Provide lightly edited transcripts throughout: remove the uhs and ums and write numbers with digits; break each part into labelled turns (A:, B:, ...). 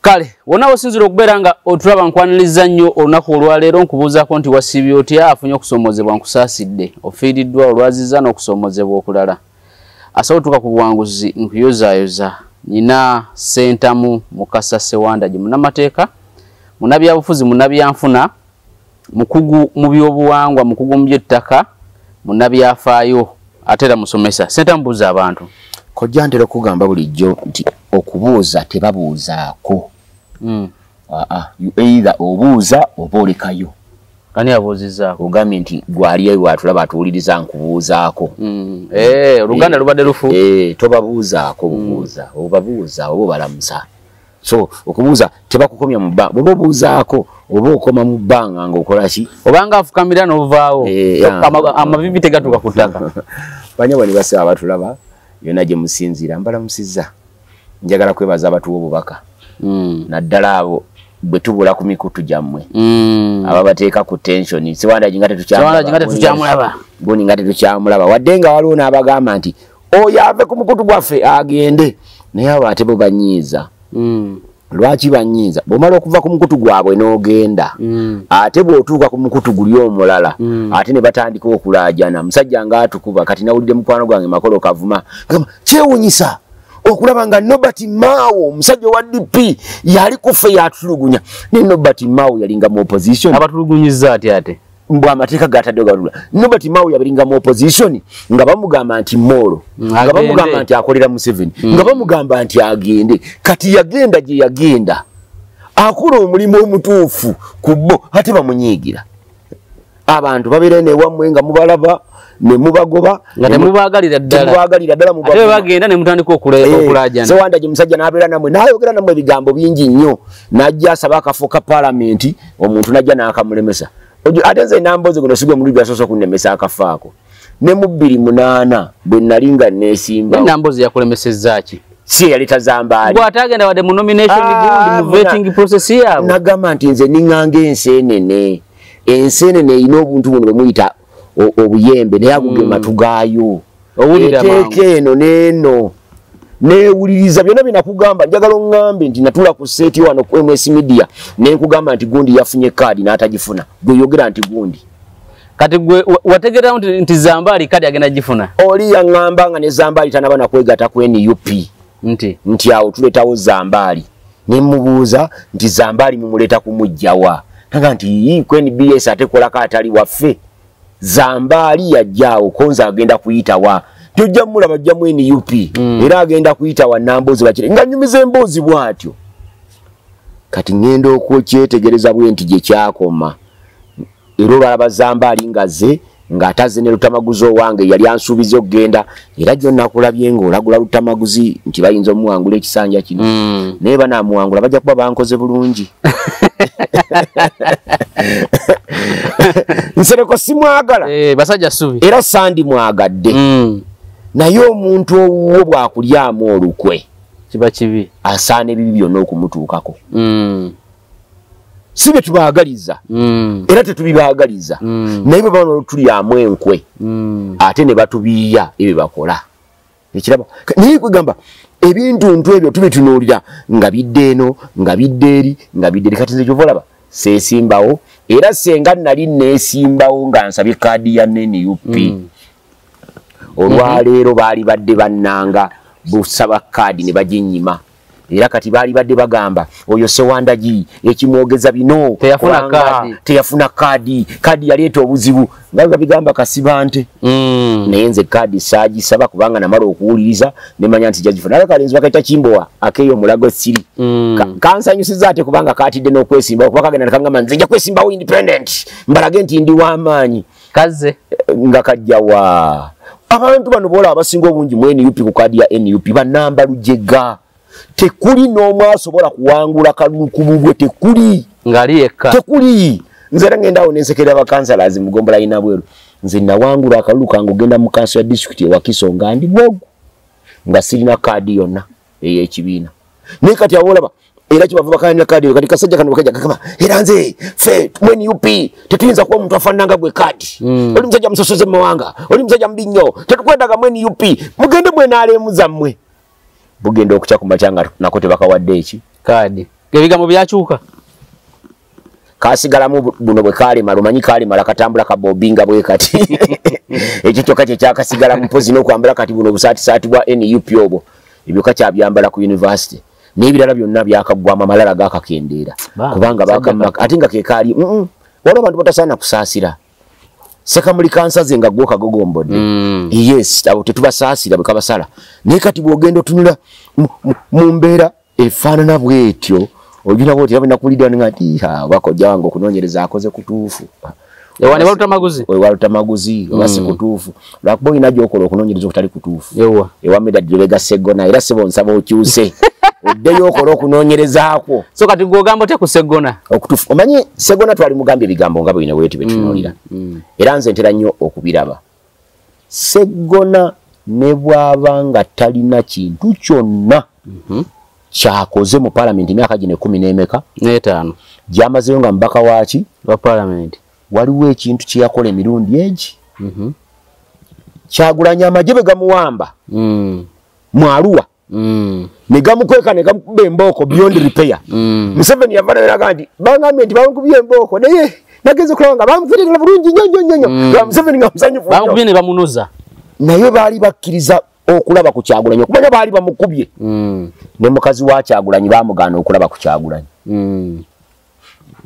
A: Kale wona osinzira okubeera nga otulaba nkwaniriza nnyo olunaku olwaleero nkubuuzaako nti wasibye otya afunye okusomozebwa nkusaasidde ofiiriddwa olwaziza n'okusomozebwa okulala asobola otuuka ku buwanguzi nkuyozaayoza nyina Ssentamu Mukasa Ssewandagi munnamateeka munnabyabufuzi munnabyanfuna mukugu mu byobuwangwa mukugu mu by'ettaka munnabyafaayo ate era musomesa. Ssentamu buuza abantu.
B: Kojja ntera okugamba bulijjo nti okubuuza tebabuuzaako. You either obuuza oba olekayo.
A: Ani abuuzizzaako?
B: Ogambye nti gwaliyo watulaba atuwuliriza nkubuuzaako.
A: Oluganda lubadde lufu.
B: Tobabuuzaako obuuza. Obabuuza oba obalamusa. So okubuuza tebakukomya mu bbanga. Bw'oba obuuzaako oba okoma mu bbanga ng'okola ki?
A: Obanga afukamira n'ovaawo. Amavivi tegatuuka ku ttaka.
B: Banyabwe ne basaba abatulaba yonna gye musinziira mbalamusizza. Njagala kwebaza abatuwa obubaka. Naddala abo bwe tubula ku mikutu gyammwe. Ababateeka ku tensioni. Ssewandagi nga tetukyamulaba. Gundi nga tetukyamulaba. Wadde nga waliwo n'abagamba nti oyo ave ku mukutu gwaffe agende. Naye abo ate bo banyiiza. Lwaki banyiiza? Bw'omala okuva ku mukutu gwabwe n'ogenda. Ate bw'otuuka ku mukutu guli omulala. Ate ne batandika okulaajana. Musajja ng'atukuba kati nawulidde mukwano gwange Makolo Kavuma. Gamba kyewuunyisa okulaba nga Nobert Mao omusajja wa DP yali kufe yatulugunya. Ne Nobert Mao yalinga mu opposition.
A: Abatulugunyizza ate.
B: Mbwa amateeka gatadde galula. Nobert Mao yabiringa mu opposition nga bamugamba nti Moro. Nga bamugamba nti akolera Museveni. Nga bamugamba nti agende. Kati yagenda gye yagenda. Akola omulimu omutuufu kubbo ate bamunyiigira. Abantu babeera n'ewammwe nga mubalaba ne mubagoba
A: nga temubagalira ddala
B: mu
A: ate bagenda ne mutandika okulaajana.
B: Ssewandagi musajja n'abeera nammwe n'ayogera nammwe ebigambo bingi nnyo n'ajja asaba akafo ka paalamenti omuntu n'ajja n'akamulemesa. Ate nze namboze guno sigwe mulu gyasoose kunnemesa akafaako. Ne mu 2008 bwe nali nga neesimba.
A: Namboze yakulemesezza ki?
B: Si yaleta Zambaali.
A: Bwe atagenda wadde mu nomination gundi mu vetting process yaabwe.
B: Nagamba nti nze ninganga enseenene. Enseenene erina obuntu buno bwe muyita obuyembe naye agugema tugaayo. Eteeka eno n'eno. Neewuliriza byonna bye nakugamba njagala oŋŋambe nti natula ku seeti wano ku MS Media ne nkugamba nti gundi yafunye kaadi n'atagifuna. Gwe yogera nti gundi.
A: Kati gwe wategeera nti Zambaali kaadi agenda gifuna. Oli
B: yaŋŋamba nga ne Zambaali tanaba nakwegata ku NUP. Nti awo tuleetawo Zambaali. Ne mubuuza nti Zambaali mumuleeta kumugjawa. Naga nti ku NBS ate kolako atali waffe. Zambaali yajjaawo Konza agenda kuyitawa. Tujja mulaba jja mu NUP era agenda kuyita wa Nambozi bakire nga nyumize emboozi bwatyo. Kati ngendo okwekyetegereza bwe nti gye kyakoma. Era balaba Zambaali ngaze ng'ataze ne Lutamaguzi owange yali ansuubiza okugenda era jjo nakulabye ng'olagula Lutamaguzi nti bayinza omuwangula ekisanja kino. Naye banaamuwangula bajja kuba bankoze bulungi. Nsereko simwagala.
A: Basajja ssubi.
B: Era sandi mwagadde. Naye omuntu owuwo bw'akulyamu olukwe
A: kiba kibi
B: asaana ebibi byonna okumutuukako. Si bye tubaagaliza era tetubibaagaliza naye bwe baba tulyamu enkwe ate ne batubiiya ebyo bakola. Ekiraba naye kwegamba ebintuntu ebyo tubitunuulira nga bidde eno nga bidde eri nga bidde eri. Kati nze kyova olaba seesimbawo era senga nali neesimbawo nga nsabye kaadi ya NUP. Olwaleero baali badde bannanga busaba kaadi ne baginyima. Era kati baali badde bagamba oyo Ssewandagi ekimwogeza bino teyafuna kaadi. Kaadi yaleeta obuzibu nga bigamba Kasibante. Naye nze kaadi saagisaba kubanga namala okuwuliriza ne manya nti jagifuna. Naye kalenzi bakaita Kimbowa akeeyo omulago siri. Kansanyusiza ate kubanga kaatidde n'okwesimbawo kuba kagenda nakangamba nze nja kwesimbawo independent mbalage nti ndi w'amaanyi.
A: Kaze
B: nga kajjawa. Abantu bano bola abasinga obungi mu NUP ku kaadi ya NUP banamba lujega. Tekuli n'omu asobola kuwangula kalukubugwe tekuli.
A: Ngali yekka.
B: Tekuli. Nze era ngenda awo nensekera abakansalazi Mugombola ina bweru. Nze nawangula akalulu kange ogenda mu kanso ya district ya Wakiso nga ndi bwogu. Nga sirina kaadi yonna ey'ekibiina. Naye kati abolaba era kibava bakanya kaadi kati kasajja kano bakajja kama era nze fe when you p tetuyinza kuba omuntu afananga gwe kaadi. Oli musajja musosoze mawanga. Oli musajja mbinyo. Tetukwendaga when you p mugende mwe naalemu zammwe. Bugenda okukya ku machanga nako tebakawadde eki
A: kaadi. Ebigambo byakyuka.
B: Kasigalamu buno bwe kali malumanyi kali mala katambula kabobinga bwe kati. Ekitoka kye kyakasigala mpozi no kwambala kati buno busati bwa NUP obwo. Ebyo kacha byambala ku university. N'ebirala byonna byakagwama amalala gakakendeera. Kubanga bakamaka atinga ke kali wala bantu batasana kusaasira. Sekamuli kansaze nga gwoka gogombodde. Yes, abo tetubasaasira bekabasala. Ne kati bwogendo tunula mu mbeera efaanana bwetyo. Ojina boti yabina kulida ngati bakojja wango kunonyereza akoze kutuufu.
A: Ewane waluta maguzi basi kutuufu. Lwakubo inajo okolo okunonyereza okutali kutuufu. Yewa.
B: Ewameda Julega Segona era sebo nsaba okyuse. Oddeyo okolo okunonyereza ako.
A: So kati gogamba te ku Segona.
B: Okutuufu. Omanyi Segona twali mugambe ebigambo nga bwine bweti betunulira. Era nze ntera nnyo okubiraba. Segona ne bwabanga talina kintu kyonna. Kyakoze mu parliament myaka gine 10 n'emeka
A: n'etaano
B: gyamazeyo nga mbaka waaki
A: wa parliament
B: waliwo ekintu kye yakola emirundi egi Kyagulanyi amagye gamuwamba mu Arua ne gamukweka ne gamukuba embooko beyond repair Museveni yavana eraga nti bangambye nti bamukubye embooko naye nageze kulaba nga bamufiirira bulungi nnyo Museveni nga musanyufu
A: bamukubye ne bamunoza
B: naye baali bakkiriza okulaba ku Kyagulanyi okumanya baali bamukubye ne mukazi wa Kyagulanyi bamugaana okulaba ku Kyagulanyi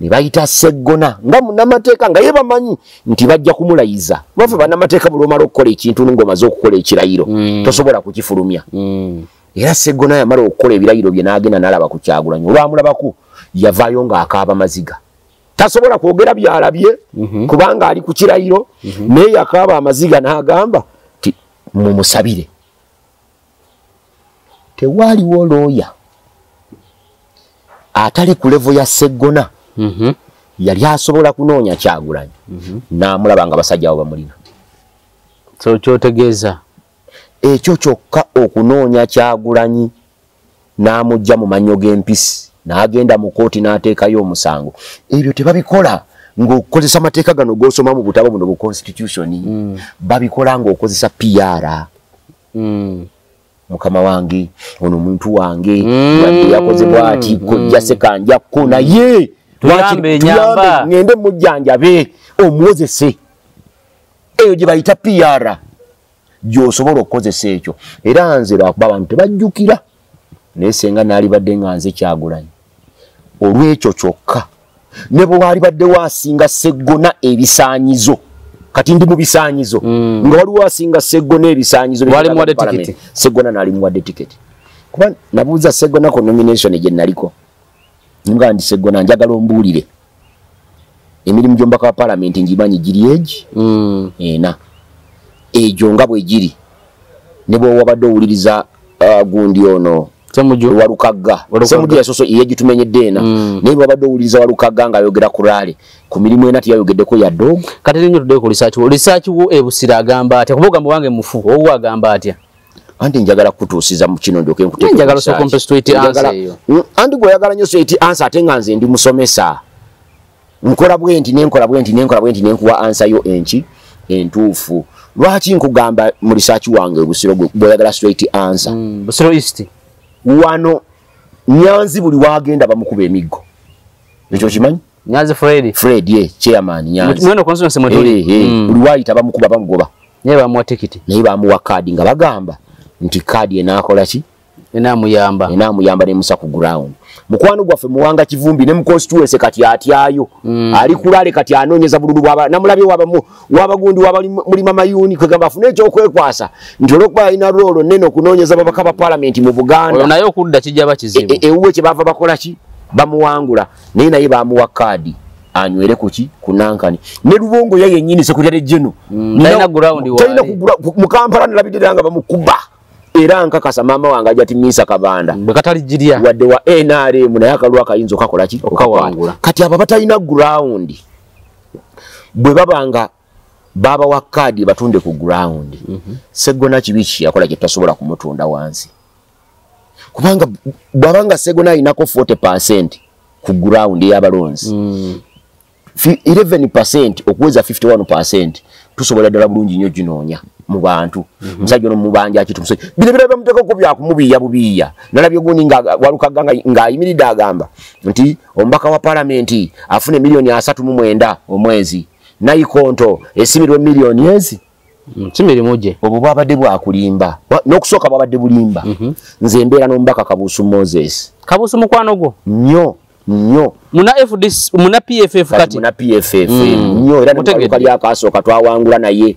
B: ne bayita Segona nga munnamateeka nga ye bamanyi nti bajja kumulayiza bafe bannamateeka buli omala okukola ekintu ng'omaze okukola ekirayiro tosobola kukifulumya era Segona yamala okukola ebirayiro bye n'agenda n'alaba ku Kyagulanyi olwamulabako yavaayo ng'akaaba maziga tasobola kwogera byalabye kubanga ali ku kirayiro naye yakaaba amaziga n'agamba ti mumusabire tewaliwo looya atali ku levo ya Segona yali asobola kunoonya Kyagulanyi n'amulaba nga basajja abo bamulina
A: so kyotegeeza
B: ekyo kyokka okunoonya Kyagulanyi n'amugja mu mannyo g'empisi n'agenda mu kooti n'ateekayo omusango ebyo tebabikola ng'okozesa amateeka gano g'osoma mu butabo buno bu constitution babikola ng'okozesa PR mukama wange ono muntu wange yakoze bwati kojja sekanja kona ye
A: tuyambe nyamba
B: ngende mujjanjabe omuwozese eyo gye bayita PR gy'osobola okukozesa ekyo era nze lwakuba abantu tebajjukira naye senga naali badde nga nze Kyagulanyi olw'ekyo kyokka ne bwe waali badde waasinga Segona ebisaanyizo kati ndi mu bisaanyizo nga waliwo asinga Segona ebisaanyizo
A: wali muwadde tiketi
B: Segona naali muwadde tiketi kuba nabuuza Segona ku nomination gye naliko nga ndi Segona njagala ombuulire emirimu gy'omubaka wa parliament ngimanyi giri egi ena egyo nga bwe giri ne bwe wabadde owuliriza gundi ono Walukagga Semujju yasoso iye gitumenyedde ena naye wabadde owuliriza Walukagga nga ayogera ku rally ku mirimu ena tiyayogeddeko ya dog
A: kati nnyo tudde ku research wo ebusira agamba atya kuba ogambo wange mufu owo agamba atya
B: anti njagala kutuusiza mu kino ndoke nkuteeka
A: njagala so compensate answer eyo
B: anti gwe yagala nnyo straight answer ate nga nze ndi musomesa nkola bwenti nenkuwa answer yo enki entuufu lwaki nkugamba mu research wange Busiro gwe yagala straight answer
A: Busiro East
B: wano Nyanzi buli wagenda bamukuba emiggo ekyo kimanyi
A: Nyanzi Fred
B: ye chairman Nyanzi
A: mweno constituency motoli
B: buli wayita bamukuba bamugoba
A: naye bamuwa tikiti
B: naye bamuwa kadi nga bagamba nti kadi enaakola ki
A: enamuyamba
B: ne musa ku ground mukwano gwaffe Muwanga Kivumbi ne mu constituency kati atyayo ali kulale kati anoonyeza bululu bwaba namulabye wabagundi wabali mulima mayuni kwegamba afune ekyokwekwasa nti olwokuba alina rolo nene okunoonyeza babaka ba parliament mu Buganda
A: olwo naye okudda kijaba kizibu
B: ewuwe kye bava bakola ki bamuwangula naye bamuwa kadi anywere kuki kunankani ne Lubongo ye yennyini sekretary general
A: talina ground wali
B: mu Kampala nalabiranga bamukuba era nkakasa mama wange ajati Misa Kabanda
A: bakatali jirya
B: wadde wa NRM naye akalwa akayinza okakola ki
A: okawangula
B: kati aba batalina ground bwe babanga baba wa kadi batunde ku ground Segona kibichi yakola kye tasobola kumutunda wansi kubanga bwabanga Segona inako 40% ku ground y'abalonzi 11% okuweza 51% tusobola ddala bulungi nnyo ginoonya mu bantu musajja no mubanja kitu musajja bile bamuteka ko bya kumubiya bubiya nalabyo guni nga walukaga nga imirida agamba nti ombaka wa parliament afune milioni 3.9 omwezi nayikonto esimirwe milioni ezi
A: kimiri muje
B: obo babadde bwakulimba n'okusooka babadde bulimba nze mbeera n'ombaka Kabuusu Moses
A: Kabuusu mukwano gwo
B: nnyo
A: muna FDC muna PFF kati
B: muna PFF nnyo era n'okali akasooka twawangula naye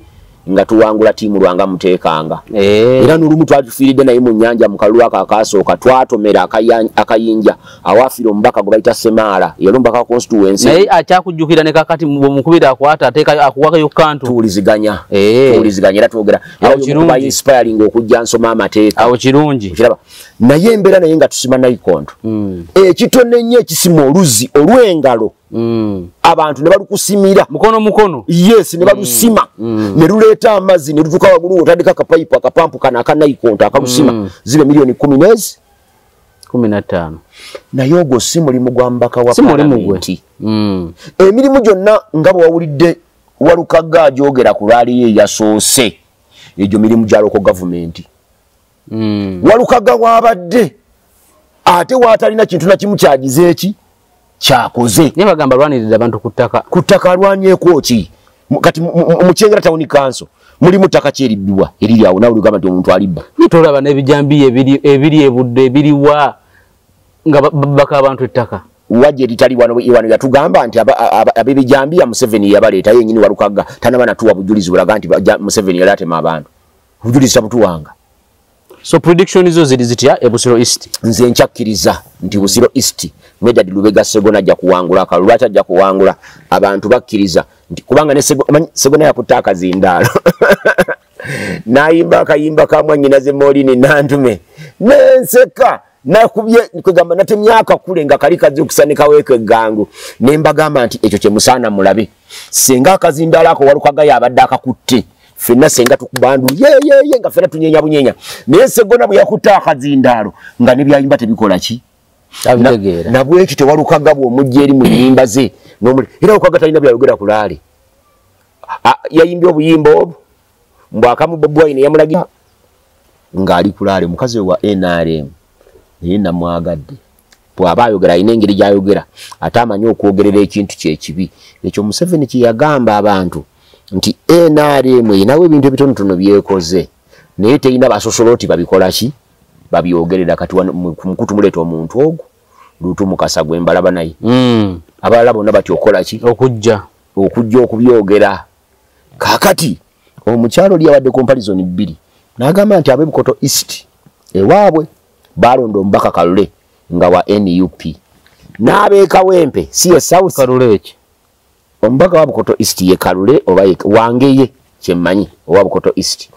B: nga tuwangula tiimu lwanga muteekanga era n'olumu twafiiridde naye mu nnyanja mu kalulu akasooka twatomera akayinja awaafira omubaka gwe bayita Semaala yali omubaka wa constituency
A: naye akyakujjukira ne kakati mukubira akwata ateeka akuwakayo kantu
B: tuwuliziganya era twogera awo inspiring okujja nsoma amateeka
A: awo kirungi
B: kiraba naye embeera naye nga tusima nayikondo ekitone nnyo ekisima oluzi olw'engalo abantu ne balukusimira
A: mukono
B: yes ne balusima ne luleeta amazzi ne lutuka wagulu otandika akapayipu akapampu kana akanayikondo akalusima zibe milioni
A: 15
B: naye ogwo si mulimu gwa mbaka wa palamenti emirimu gyonna nga bwe wawulidde Walukaga agyogera ku lwali ye yasoose egyo mirimu gya local government Walukaga wabadde ate waatalina kintu na kimu kyagize eki kyakoze
A: ne bagamba lwanirira abantu
B: kuttaka alwanyeeko ki kati mu Kyengera Town Council mulimu ttaka kyeribbibwa eriri awo nawe ligamba nti omuntu alibba
A: tolaba n'ebijambi ebiri ebudde ebiriwa nga baka abantu ettaka
B: wajje litali wano yatugamba nti abebijambi ya Museveni yabaleeta yennyini Walukaga tanaba natuwa bujulizi bulaga nti Museveni yali atema abantu bujulizi tabutuwanga.
A: So prediction izo ziri zitya Busiro East
B: nze nchakkiriza nti Busiro East Medad Lubega Segona ajja kuwangula Kalulata ajja kuwangula abantu bakkiriza nti kubanga ne Segona yakutaka zindalo nayimba kayimba kamwa nyinaze molini nantume nenseka nakubye kugamba nate myaka kule nga kali kazi okusanika weke gangu nemba gamba nti ekyo kye musana mulabe senga akazindala ko Walukaga yabadde akakutte fenna senga tukubandu ye nga fenna tunyenya bunyenya naye Segona bwe yakuta akazindalo nga ne byayimba tebikola ki
A: abitegeera
B: nabwe ekyo Walukaga bwo mujje eri mu nyimba ze nomuli era Walukaga talina byayogera kulali yayimbye obuyimbo obwo mbwakamu Bobi Wine yamulagira ngali kulali mukazi wa NRM naye namwagadde bw'aba ayogera ayina engeri gy'ayogera ate amanyi okwogerera ekintu kyekibi ekyo Museveni kye yagamba abantu nti NRM inawe ebintu ebitonotono byekoze naye teyina basosoloti babikola ki babyogerera kati ku mukutu muleeta omuntu ogwo lutu mukasa gwe mbalaba naye abalala bonna batyokola ki
A: okujja
B: okubyogera kakati omukyalo lyabadde comparison 2 n'agamba nti ab'Bukoto East ewaabwe balonda omubaka Kalule nga wa NUP n'ab'Ekawempe si ye South
A: Kalule eki
B: omubaka wa Bukoto East ye Kalule oba wangeye kyemmanyi owa Bukoto East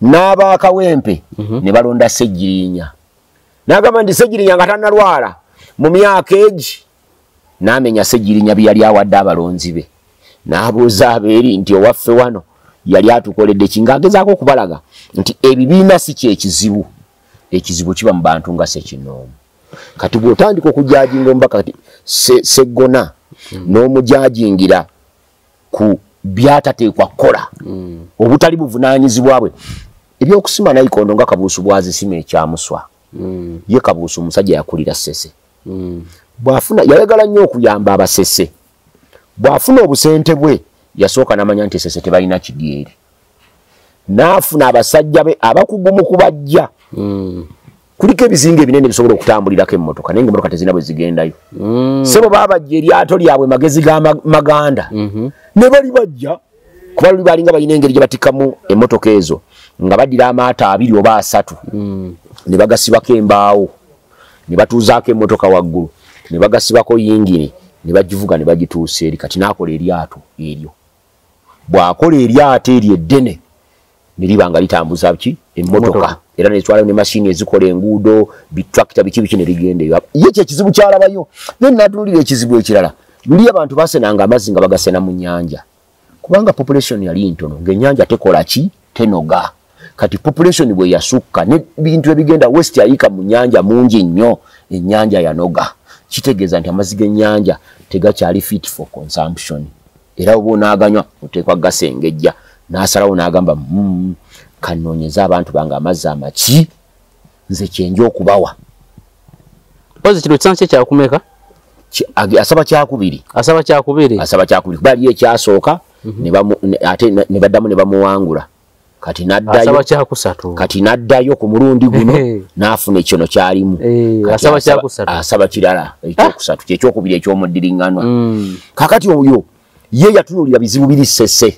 B: n'ab'Akawempe ne balonda Ssegirinya n'agamba nti Ssegirinya nga tannalwala mu myaka egi n'amenya Ssegirinya bye yali awadde abalonzi be n'abuuza abeeri nti owaffe wano yali atukoledde kingagezaako okubalaga nti ebibiina si kyekizibu ekizibu kiba mu bantu nga Ssekinoomu kati bw'otandika okujajinga omubaka kati Segona n'omujajingira ku byatateekwa kukola obutali buvunaanyizibwa bwe ebyokusima nayikondo nga Kabuusu bwazisima ekyamuswa ye Kabuusu omusajja yakulira Ssese bw'afuna yayagala nnyo okuyamba abasese bw'afuna obusente bwe yasooka n'amanya nti Ssese tebalina kidyeri n'afuna abasajja be abakugumu kubajja kuliko ebizinga ebinene bisobola okutambulirako emmotoka naye ng'emmotoka tezina bwe zigendayo sebo baabajja eryato lyabwe magezi ga maganda ne bali bajja kuba luli balinga balina engeri gye batikkamu emmotoka ezo nga baddira amaato 2 oba 3 ne bagasibako embaawo ne batuuzaako emmotoka waggulu ne bagasibako yingini ne bagivuga ne bagituusa eri kati n'akola eryato eryo bw'akola eryato eryo eddene ne liba nga litambuza ki emmotoka era netwala ne mashini ezikola enguudo bitrakita biki ne ligendeyo ye kyekizibu kyalabayo then natulira ekizibu ekirala luli abantu basenanga amazzi nga bagasena mu nnyanja kubanga population yali ntono ng'ennyanja tekola ki tenoga kati population bwe yasukka ne bintu ebigenda west yayika mu nnyanja mungi nnyo ennyanja yanoga kitegeeza nti amazzi g'ennyanja tegakyali fit for consumption era oba onaaganywa oteekwa gasengejja n'asalawo n'agamba kanoonyeza abantu bange amazzi amaki nze kyenja okubawa.
A: Ozi kino kisanze kyakumeka?
B: Asaba kyakubiri.
A: Asaba kyakubiri
B: kuba ye kyasooka ate ne baddamu ne bamuwangula. Kati n'addayo.
A: Asaba kyakusatu.
B: Kati n'addayo ku mulundi guno n'afuna ekyono kyalimu.
A: Asaba kyakusatu.
B: Asaba kirala ekyokusatu ky'ekyokubiri eky'omuddiringanwa. Kakati oyo ye yatunulira bizibu biri ssese.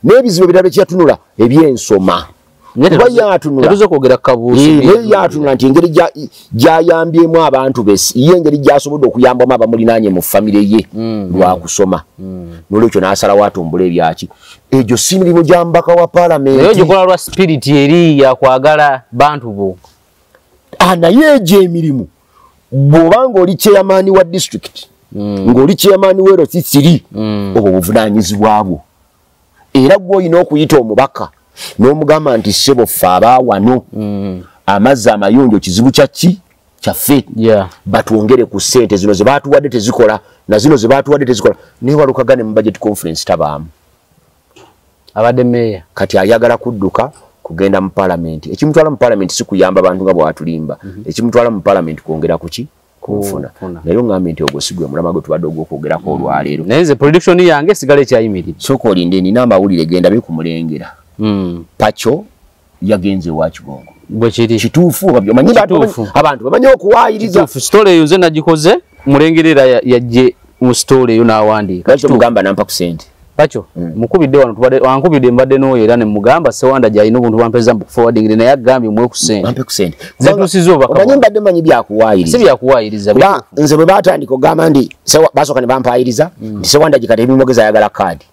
B: N'ebizibu ebirala bye eby'ensoma. Kuba yatunula.
A: Teruzo kwogera kabuusi.
B: Yatunula nti engeri gy'ayambyemu abantu be ye engeri gy'asobodde okuyambamu abamulinaanye mu famire ye lwa kusoma. N'olwekyo n'asalawo atumbula ebyaki. Egyo si mirimu gya mbaka wa Paalamenti.
A: Naye gikola lwa spirit eri yakwagala bantu bo.
B: Naye egyo emirimu bw'oba ng'oli chairman wa district ng'oli chairman w'ero sisiri obwo buvunaanyizibwa bwo. Era gwe olina okuyita omubaka n'omugamba nti ssebo ffe abaawano amazzi amayonjo kizibu kyaffe batwongere ku ssente zino ze baatuwadde tezikola na zino ze baatuwadde tezikola. Naye walukagane mu budget conference tabaamu.
A: Abadde meeya
B: kati ayagala kudduka kugenda mu Paalamenti. Ekimutwala mu Paalamenti si kuyamba abantu nga bw'atulimba. Ekimutwala mu Paalamenti kwongera kuki kunfuna. Naye ngambye nti ogwo si gwe mulama gwe tubadde ogw'okwogerako olwaleero.
A: Naye nze prediction yange esigala ekyayimirira.
B: Sooka olinde nina amawulire genda bikumulengera. Pacho yagenze wa Kigongo.
A: Bwe kiri
B: kituufu omanyi abantu bamanyi okuwaayiriza.
A: Story eyo nze nagikoze mulengerera yajje mu story eyo n'awandiika.
B: Kati mugamba nampa ku sente.
A: Pacho mukubidde wano tubadde wankubidde mbadde n'oyo era ne mugamba Sewanda gy'alina obuntu bwampeza mu forwarding naye agambye muwe ku sente.
B: Nampe ku sente.
A: Zetuusiza obubaka.
B: Omanyi mbadde manyi byakuwaayiriza.
A: Si byakuwaayiriza.
B: Nze bwe baatandika ogamba ndi basooka ne bampaayiriza nti Sewanda gikati ebimwogeza ayagala kaadi.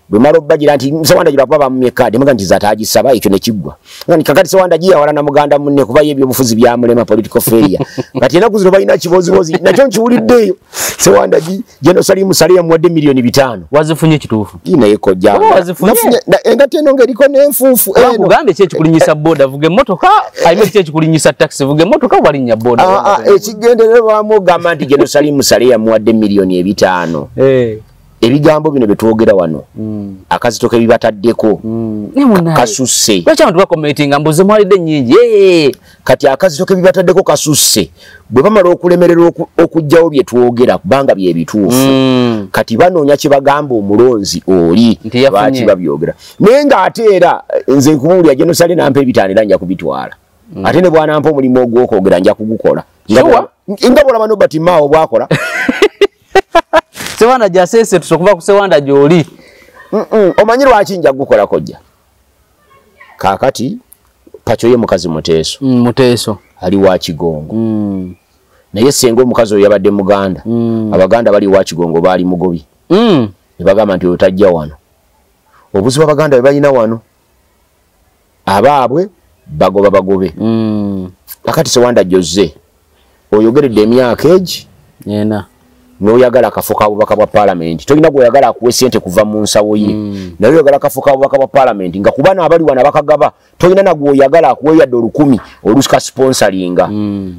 B: Bwe mala obbagira nti Sewanda girakuba bamumye kaadi muga nti zatagisaba ekyo ne kiggwa. Ngani kakati Sewanda giyawala na muganda munne kuba ye ebyobufuzi byamulema political failure. Kati enaku zino balina kibozibozi nakyo nkiwuliddeeyo. Sewanda General Salim Saleh yamuwadde milioni 5.
A: Wazifunye kituufu.
B: Naye kojja.
A: Wazifunye.
B: Engati eno ng'eriko n'enfuufu
A: eno. Kugambe ki ekikulinyisa boda vuga emmotoka alina ki ekikulinyisa taxi vuga emmotoka walinnya boda.
B: Ekigendererwa ogamba nti General Salim Saleh yamuwadde milioni 5. Ebigambo bino betwogera wano akazitoke bibataddeko kasusse.
A: Lwaki abantu bakomentinga mbuze mwalidde nnyingi
B: kati akazitoke bibataddeko kasusse bwe bamala okulemerera okujjawo bye twogera kubanga bye bituufu kati banoonya kye bagamba omulonzi oli lwaki babyogera. Naye ng'ate era nze nkubuulira General Saleh nampa ebitaano era nja kubitwala ate ne bwanampa omulimu ogw'okwogera nja kugukola nga bwolaba Nobert Mao bwakola.
A: Sewanda jasese tusokuva ku Sewanda gy'oli.
B: Omanyi lwaki nja kugukola kojja. Kaakati Pacho ye mukazi Muteeso.
A: Muteeso
B: ali wa Kigongo. Naye senga omukazi oyo yabadde Muganda. Abaganda bali wa Kigongo baali Mugobi. Ne bagamba nti otajja wano. Obuzibu Abaganda bwe balina wano abaabwe bagobe. Kakati Sewanda Jose oyogeredde emyaka egi
A: yena
B: n'oyagala akafuka abubaka bwa Paalamenti tolina gw'oyagala akuwe ssente kuva mu nsawo ye naye oyagala akafuka abubaka bwa Paalamenti nga kuba n'abali wano abakagaba tolina nagw'oyagala akuwe yadde 10,000 olusuka sponsoringa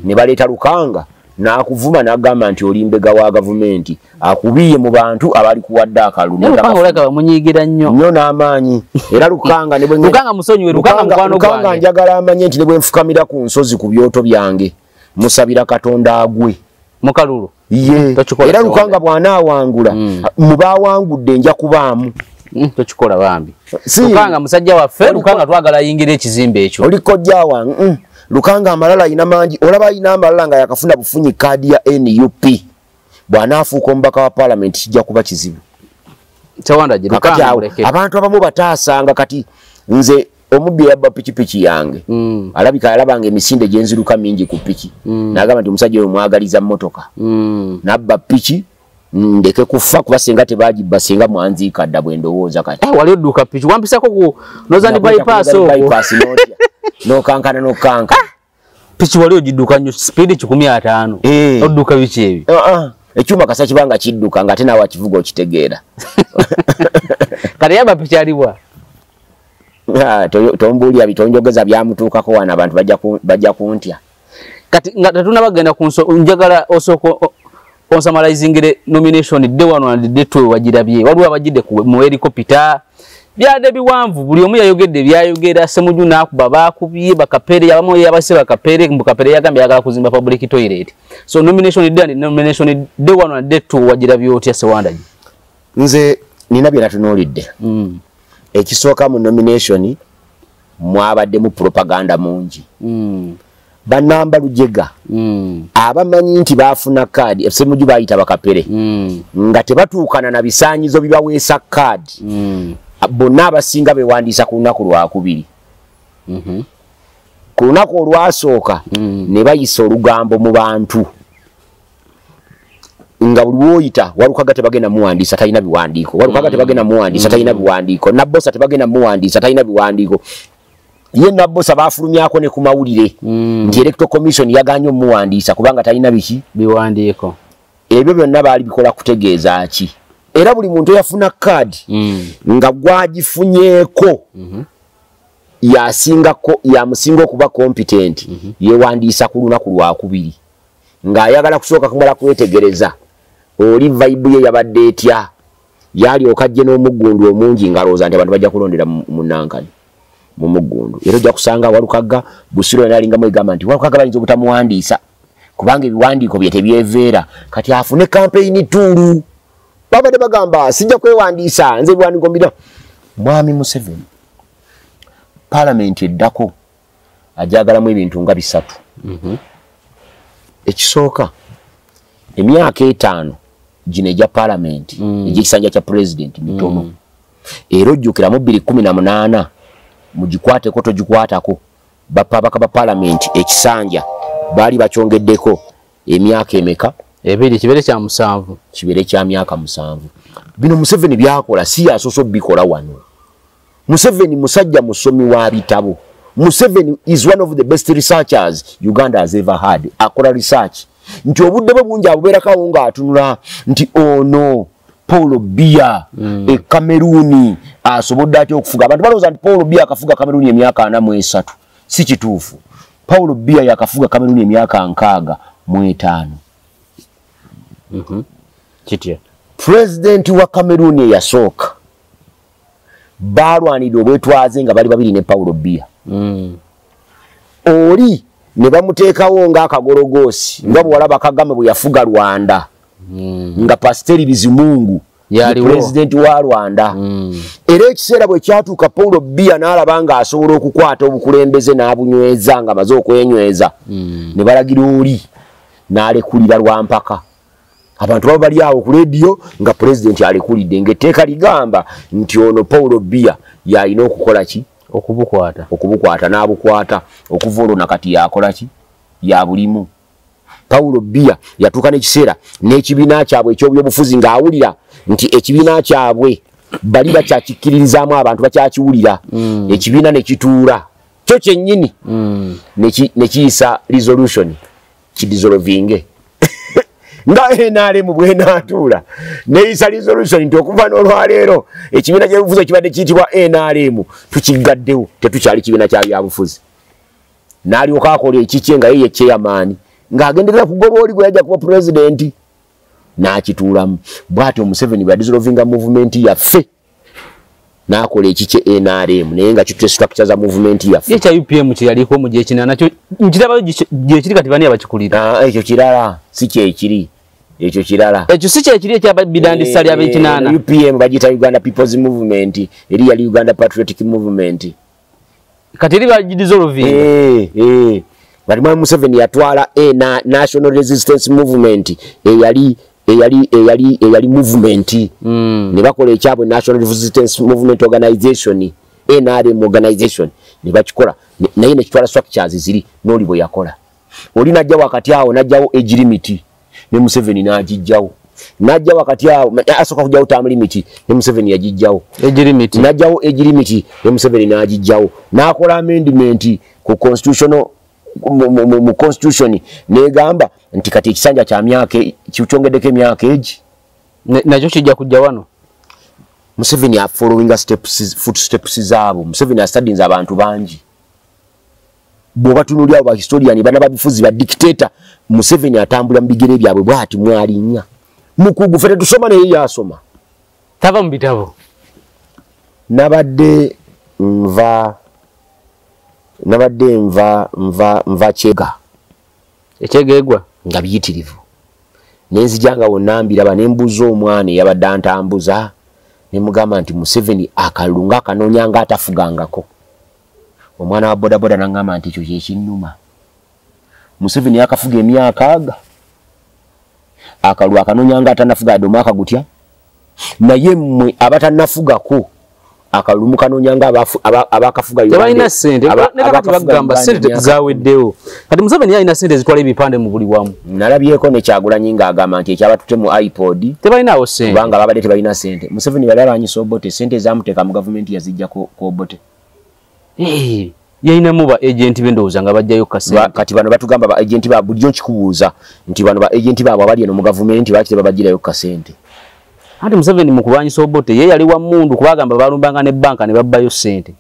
B: ne baleeta Lukanga n'akuvuma n'agamba nti oli mbega wa gavumenti akubiye mu bantu abali kuwadde akalulu.
A: Lukanga olaga bamunyiigira nnyo
B: n'amaanyi era Lukanga ne bwe
A: Lukanga musonyiwe Lukanga mukwano gwange.
B: Lukanga njagala amanye nti ne bwe nfukamira ku nsozi ku byoto byange musabira Katonda agwe
A: mukalulu.
B: Era Lukanga bw'anaawangula mu baawangudde nja kubaamu.
A: Tokikola bambi. Lukanga musajja waffe Lukanga twagala ayingire ekizimbe ekyo.
B: Oli kojja wange. Lukanga amalala ayina mangi olaba ayina amalala nga yakafuna bufunyi kaadi ya NUP. Bw'anaafuuka omubaka wa Paalamenti kijja kuba kizibu.
A: Sewanda gye Lukanga muleke.
B: Abantu abamu bataasanga kati nze omubbi yabba pikipiki yange alabika alabanga emisinde gyenziruka mingi ku piki n'agamba nti omusajja oyo mwagaliza mmotoka nabba piki ndeke kufa kuba singa tebagibba singa mwanziika dda bwe ndowooza kati
A: wali odduka piki wampisako ku nozandi bypass okwo
B: n'okanka
A: piki wali ogidduka nnyo speed 15 odduka biki ebi
B: ekyuma kasa kibanga kidduka ng'ate naawe akivuga okitegeera
A: kati yabba piki alibwa
B: tombuulira bitonjogeza byamutuukako wano abantu bajja kuntya
A: kati nga tetuna bagenda ku njagala osoko onsamalizingire nomination de wano and de two wajirabye waliwo abajidde mu helicopter byade biwanvu buli omu yayogedde byayogera Ssemujju nakuba bakubye bakapere yabamu yabase bakapere mbukapere yagambye yagala kuzimba public toilet. So nomination day and nomination day 1 and day 2 wagira byotya Sewandagi.
B: Nze nina bye natunulidde. Ekisooka mu nomination mwabadde mu propaganda mungi. Banamba Lujega abamanyi nti bafuna kadi Ssemujju bayita bakapere nga tebatuukana na bisaanyizo bibaweesa kadi bonna abasinga bewandiisa ku lunaku lwakubiri ku lunaku olwasooka ne bayisa olugambo mu bantu nga buli woyita Walukaga tebagenda muwandiisa talina biwandiiko Walukaga tebagenda muwandiisa talina biwandiiko Nabbosa tebagenda muwandiisa talina biwandiiko ye Nabbosa bafulumyako ne ku mawulire nti Electoral Commission yaganye omuwandiisa kubanga talina biki
A: biwandiiko
B: ebyo byonna baali bikola kutegeeza ki era buli muntu yafuna kadi nga gwagifunyeeko yamusinga okuba competent yewandiisa ku lunaku lwakubiri ng'ayagala kusooka kumala kwetegereza oli vibe ye yabadde etya yalyoka ajje n'omuggundu omungi ngalowooza nti abantu bajja kulondera mu Nankani mu muggundu era ojja kusanga Walukaga Busiro yalingamu egamba nti Walukaga bayinza obutamuwandiisa kubanga ebiwandiiko bye tebyeveera kati afune campaign tuulu babadde bagamba sijja kwewandiisa nze ebiwandiiko mbira Mwami Museveni Parliament eddako ajagalamu ebintu nga 3 ekisooka emyaka 5 gino egya Parliament egy'ekisanja kya President mitono era ojjukira mu 2018 mugikwateko togikwatako bapabaka ba Parliament ekisanja baali bakyongeddeko emyaka emeka
A: ebiri kibere kya 7
B: kibere kya myaka 7 bino Museveni byakola si yasoso bikola wano Museveni musajja musomi wa bitabo Museveni is one of the best researchers Uganda has ever had akola research nti obudde bwe bungi abubeera kawunga atunula nti ono Paul Biya Cameroon asobodde atya okufuga abantu balowooza nti Paul Biya akafuga Cameroon emyaka 43 si kituufu Paul Biya yakafuga Cameroon emyaka 65
A: kitya
B: President wa Cameroon yasooka balwanira obwetwaze nga bali babiri ne Paul Biya oli ne bamuteekawo ng'akagologoosi nga bwe walaba Kagame bwe yafuga Rwanda nga Pasiteri Bizimungu yali president wa Rwanda era ekiseera bwe kyatuuka Paul Biya n'alaba nga asobola okukwata obukulembeze n'abunyweza nga amaze okwenyweza ne balagira oli n'alekulira Lwampaka abantu baba bali awo ku radio nga president alekulidde ng'etteeka ligamba nti ono Paul Biya yalina okukola ki okubukwata n'abukwata okuva olwo nakati yakola ki yabulimu Paul Biya yatuuka n'ekiseera n'ekibiina kyabwe eky'obyobufuzi ng'awulira nti ekibiina kyabwe bali bakyakikkiririzaamu abantu bakyakiwulira ekibiina ne kituula kyo kyennyini ne kiyisa resolution kidissolvinge nga NRM bwe naatuula neyisa resolution nti okuva n'olwaleero ekibiina ky'ebyobufuzi ekibadde kiyitibwa NRM tukiggaddewo tetukyali kibiina kya byabufuzi n'alyoka akola ekikye nga ye chairman ng'agenderera kugoba oli gwe yajja kuba president n'akituulamu bw'atyo Museveni bwe yadissolvinga movement yaffe n'akola ekikye NRM naye nga kitute structure za movement yaffe
A: ekya UPM kyaliko mu gye kinana nakyo nkiraba gye kiri kati bani abakikulira
B: ekyo kirala si kyekiri ekyo kirala
A: ekyo si kyekiri ekyabidandisa lya bekinana
B: UPM bagita Uganda People's Movement eri yali Uganda Patriotic Movement
A: kati eri bagidissolvinga
B: bali Mwami Museveni yatwala National Resistance Movement eyali movement ne bakola ekyabwe National Resistance Movement Organization NRM organization ne bakikola naye ne kitwala structures ziri n'oli bwe yakola oli najja wakati awo najjawo age limit ne Museveni n'agijjawo najja wakati awo asoka kujjawo term limit ne Museveni yagijjawo
A: age limit
B: najjawo age limit ne Museveni n'agijjawo n'akola amendment ku constitutional mu constitution negamba nti kati ekisanja kya myaka kichongeddeko emyaka egi
A: nakyo kijja kujja wano
B: Museveni following footsteps zaabo Museveni studies abantu bangi bwoba tunuli abo ba historian bana babifuzi ba dictator Museveni atambula mbigere byabwe bwati mwalinya mukugu fete tusoma naye yasoma
A: tava mu bitabo
B: nabadde nva Kyega
A: ekyegegwa
B: nga biyitirivu nenzijanga wonna mbiraba nembuuza omwana eyabadde antambuza nemugamba nti Museveni akalulu ng'akanoonya ng'atafugangako. Omwana wa bodaboda n'aŋŋamba nti ekyo kyekinnuma. Museveni yakafuga emyaka aga akalulu akanoonya ng'atanafuga yadde omwaka gutya, naye mmwe abatannafugako akalulu mukanoonya ng'abakafuga
A: tebalina ssente nekati bagamba ssente tekizaweddewo. Kati Museveni yalina ssente zitwala ebipande mu buli wamu.
B: Nalabyeko ne Kyagulanyi ng'agamba nti ekyabatute mu iPod
A: tebalinawo ssente
B: kubanga babadde tebalina ssente. Museveni bali alwanyisa Obote, ssente ezamuteeka mu gavumenti yazijja ku Obote.
A: Yalinamu ba agenti b'endowooza nga bajjayo kasente.
B: Kati bano batugamba ba agenti ba bulijjo nkikubuuza nti bano ba agenti baabwe abali eno mu gavumenti lwaki tebabagirayo kasente.
A: Ati Museveni mu kulwanyisa Obote ye yali wa mmundu kubagamba balumbanga ne banka ne babbayo ssente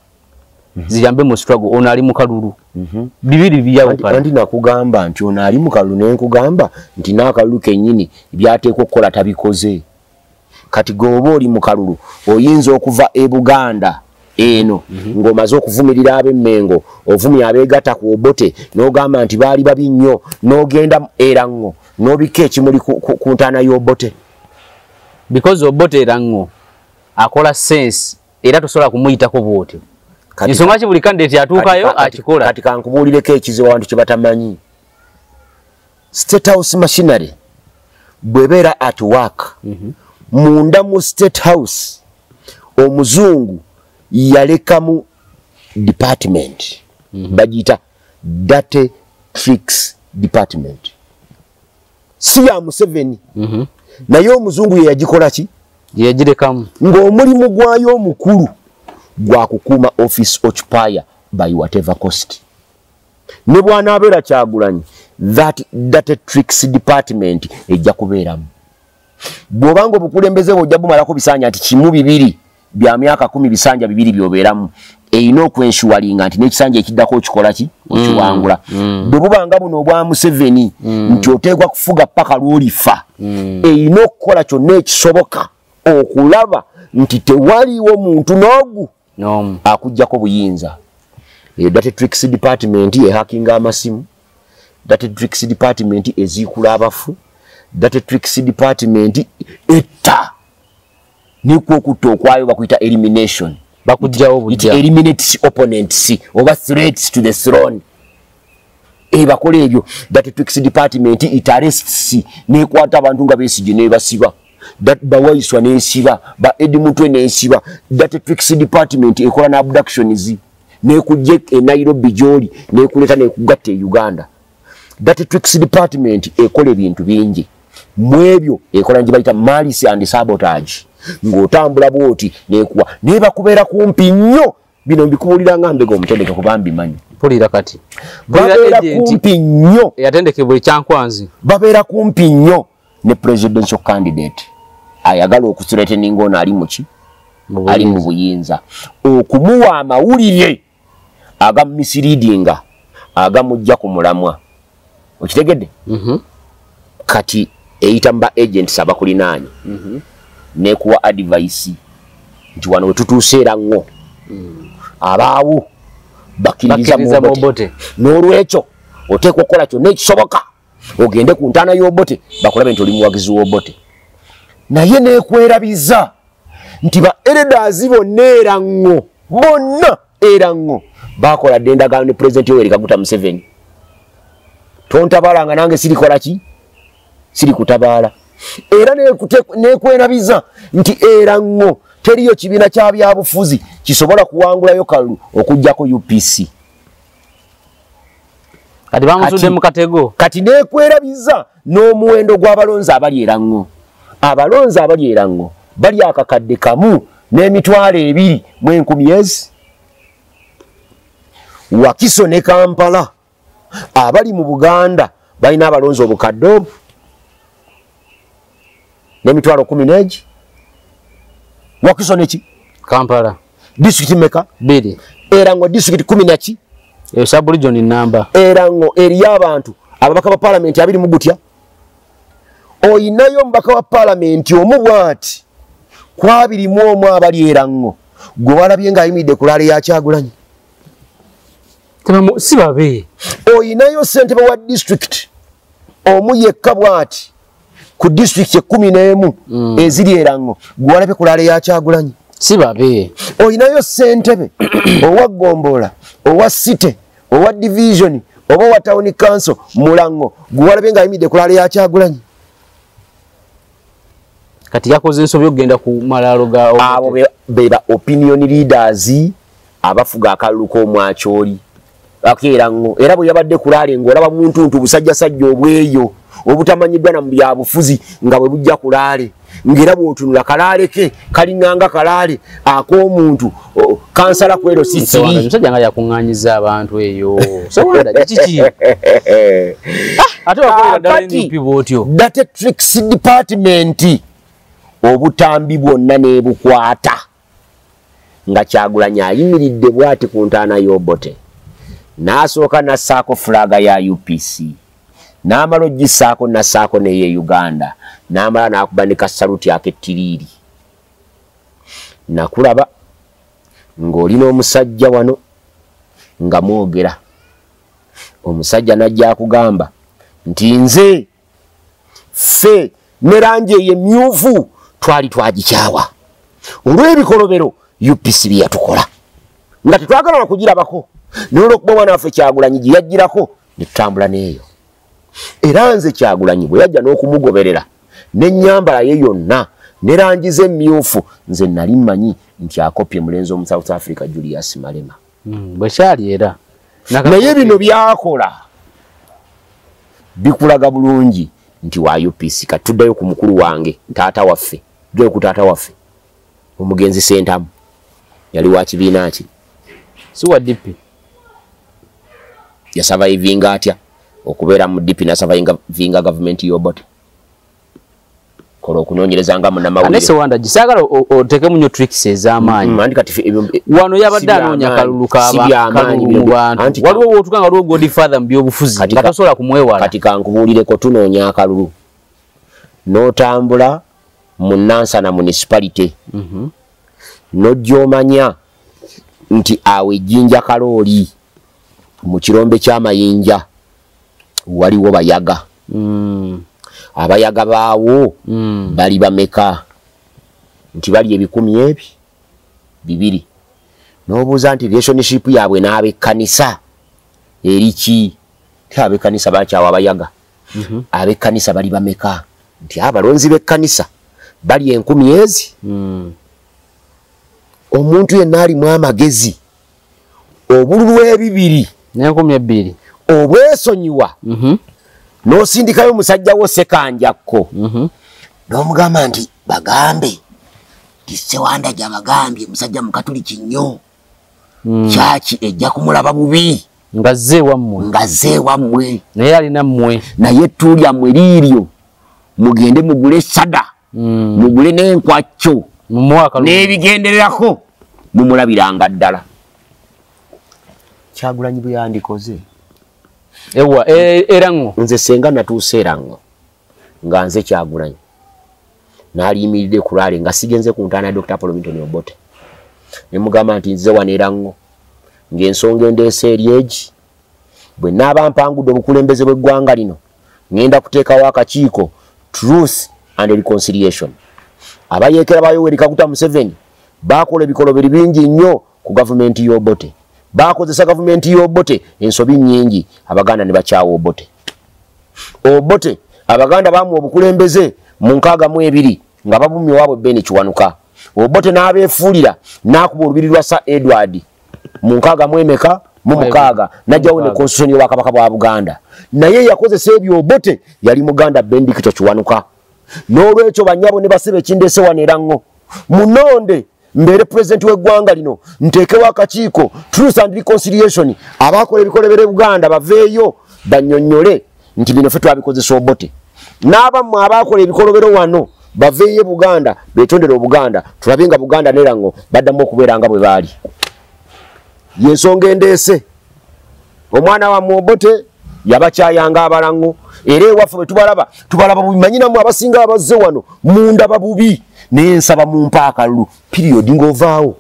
A: ziyambe mu struggle. Ono ali mu kalulu bibiri byawukana.
B: Kandi nakugamba nti ono ali mu kalulu nenkugamba nti n'akalulu kennyini byateekwa okukola tabikoze. Kati gwoba oli mu kalulu oyinza okuva e Buganda eno ng'omaze okuvumirira ab'Emmengo ovumya abeegatta ku Obote n'ogamba nti baali babi nnyo n'ogenda Erango n'obika ekimuli ku ntaana y'Obote.
A: Because Obote Erango akola sense era tosobola kumuyitako bwotyo. Nsonga ki buli candidate atuukayo akikola.
B: Kati kankubuulireko ekizibu abantu kye batamanyi. State House machinery bw'ebeera at work munda mu State House omuzungu yalekamu department bagiyita Dirty Tricks Department. Si ya Museveni naye omuzungu ye yagikola ki?
A: Yagirekamu
B: ng'omulimu gwayo omukulu gwa kukuuma office occupier by whatever cost. Ne bw'anaabeera Kyagulanyi that Dirty Tricks Department ejja kubeeramu. Bw'obanga obukulembeze bw'ojja bumalako bisanja nti kimu bibiri bya myaka 10 bisanja bibiri by'obeeramu erina okwenshuwalinga nti n'ekisanja ekiddako okikola ki? Okiwangula. Bwe bubanga buno obwa Museveni nti oteekwa kufuga paka lw'olifa erina okukola kyonna ekisoboka okulaba nti tewaliwo muntu n'ogu akuggyako buyinza. Dirty Tricks Department ehakinga amasimu, Dirty Tricks Department eziikula abafu, Dirty Tricks Department etta nikwo okutta okwayo bakuyita elimination.
A: Bakugjawo bujja.
B: It eliminates opponents oba threats to the throne. Bakola ebyo. Dirty Tricks Department it arrests nekwata abantu nga Besigye ne basiba. Bawaiswa n'esiba, ba Edmutwe n'esiba. Dirty Tricks Department ekola na abductions nekujje e Nairobi gy'oli nekuleta nekugatta e Uganda. Dirty Tricks Department ekola ebintu bingi. Mwebyo ekola nje bayita malice and sabotage. Ng'otambula bwoti nekuwa neba kubeera kumpi nnyo bino mbikubuulira nga Mbega Omutendeke kuba mbimanyi.
A: Pulira kati.
B: Babeera kumpi nnyo.
A: Yatendekebwa ekyankwanzi.
B: Babeera kumpi nnyo ne presidential candidate ayagala okuthreateninga ono ali muki? Ali mu buyinza. Okumuwa amawulire agamumisleadinga agamujja ku mulamwa. Okitegedde? Kati eyita mba agents abakulinaanye. Nekuwa advice nti wano wetutuuse Erango abaawo bakkiririza mu Obote. N'olwekyo oteekwa okukola kyonna ekisoboka ogende ku ntaana y'Obote bakulabe nti oli muwagizi w'Obote. Naye nekwerabiza nti ba elders bonna Erango bonna Erango bakola dde endagaano ne President Yoweri Kaguta Museveni. Tontabalanga nange sirikola ki? Siri kutabaala. Era nekwerabiza nti Erango teriyo kibiina kya byabufuzi kisobola kuwangulayo kalulu okuggyako UPC.
A: Kati bamusudde mu katego.
B: Kati nekwerabiza n'omuwendo gw'abalonzi abali Erango. Abalonzi abali Erango bali akakadde kamu n'emitwalo 2,010. Wakiso ne Kampala abali mu Buganda balina abalonzi obukadde obwo n'emitwalo 10. Wakiso neki?
A: Kampala.
B: District meka?
A: 2.
B: Erango district 10
A: sub-region number.
B: Erango eriyo abantu ababaka ba parliament 2 mu gutya. Oyinayo mbaka wa parliament omu bwati kwa 2 abali Erango gwe walabye ng'ayimiridde ku laale ya Kyagulanyi
A: si babe
B: oyinayo ssentebe wa district omu yekka bw'ati ku district 11 eziri Erango gwe walabye ku laale ya Kyagulanyi
A: si babe
B: oyinayo ssentebe owa Gombola owa City owa division oba wa town council Mulango gwe walabye ng'ayimiridde ku laale ya Kyagulanyi
A: kati yakoze ensobi okugenda ku malaalo ga
B: abo beba opinion leaders abafuga akalulu k'omwakyoli Erango era bwe yabadde ku laale ng'olaba muntu busajjasajja obweyo obutamanyiddwa na mu byabufuzi nga bwe bujja ku laale ngera bw'otunula kalaale ke kalinganga kalaale ak'omuntu kansala kwero sisiri
A: omusajja nga yakuŋŋaanyiza abantu eyo sowanda kiki ate wakolera ddala NDP bw'otyo
B: Datatrix department obutambi bwonna n'ebukwata nga Kyagulanyi ayimiridde bw'ati ku ntaana y'Obote n'asooka nassaako fulaga ya UPC n'amala ogissaako nassaako n'eye Uganda n'amala n'akuba ne kasaluti ak'ettiriiri nakulaba ng'olina omusajja wano nga mwogera omusajja najja akugamba nti nze ffe ne langi eyo emmyufu twali twagikyawa olw'ebikolobero UPC bye yatukola nga tetwagala na kugirabako n'olwokuba omwana waffe Kyagulanyi gye yajjirako ne tutambula n'eyo era nze Kyagulanyi bwe yajja n'okumugoberera n'ennyambala ye yonna ne langi ze emmyufu nze nali mmanyi nti akopye mulenzi omu South Africa Julius Malema
A: bwe kyali era
B: naye bino byakola bikulaga bulungi nti wa UPC katuddayo ku mukulu wange taata waffe jjo ku taata waffe omugenzi Sentamu yali wa kibiina ki
A: si wa DP
B: ya surviving atya okubeera mu DP na surviving government y'Obote kola okunoonyereza nga munnamawulire
A: anese wanda gisagala otekemu nnyo tricks ez'amaanyi wano yabadde anoonya kalulu mu bantu waliwo wootuka nga waliwo godfather mu byobufuzi nga tosobola kumwewala
B: kati kankubuulireko tunoonya akalulu n'otambula mu Nansana municipality n'ojja omanya nti awo ejjinja kalooli mu kirombe ky'amayinja waliwo bayaga abayaga baawo bali bameka nti bali 1,200 n'obuuza nti relationship yaabwe n'ab'ekkanisa eriki ti ab'ekkanisa bakyawa abayaga ab'ekkanisa bali bameka nti abalonzi b'ekkanisa bali 10,000 ezi omuntu yenna alimu amagezi obululu 200
A: n'2,000
B: obwesonyiwa n'osindikayo omusajja wo Sekanjakko n'omugamba nti bagambe nti Sewanda gy'abagambye musajja mukatuliki nnyo kyaki ejja kumulaba bubi
A: nga zze wammwe naye alina mmwe
B: naye ettu lyammwe liiryo mugende mugule sada mugule n'enkwacco n'ebigendererako mumulabiranga ddala Kyagulanyi bwe yandikoze
A: ewa Erango
B: nze senga natuuse Erango nga nze Kyagulanyi n'aliyimiridde ku laale nga sigenze ku ntaana ya Dr. Paul Obote ne mugamba nti nze wano Erango ng'ensonga endeese eri egi bwe naaba mpangudde obukulembeze bw'eggwanga lino ngenda kuteekawo akakiiko Truth and Reconciliation abayeekera ba Yoweri Kaguta Museveni bakola ebikolobero bingi nnyo ku gavumenti y'Obote bakozesa gavumenti y'Obote ensobi nnyingi abaganda ne bakyawa Obote abaganda bamu obukulembeze mu 62 nga babumye waabwe Ben Kiwanuka Obote n'abeefuulira n'akuba olubiri lwa Sir Edward mu 66 najjawo ne constitution y'Obwakabaka bwa Buganda naye yakozesa ebyo Obote yali Muganda Bendikito Kiwanuka n'olwekyo banyabo ne basebe ekindese wano Erango munonde mbere president w'eggwanga lino nteekewo akakiiko Truth and Reconciliation abakola ebikolebere Buganda baveeyo bannyonnyole nti bino ffe twabikozesa Obote n'abammwe abakola ebikolobero wano baveeyo Buganda beetondera Obuganda tulabe nga Buganda n'Erango baddamu okubeera nga bwe baali yensonga endeese omwana wa Obote yabakyayanga abalango era ewaffe bwe tubalaba bubi manyinamu abasinga abazze wano munda babubi naye nsaba mu mpa akalulu period ng'ovaawo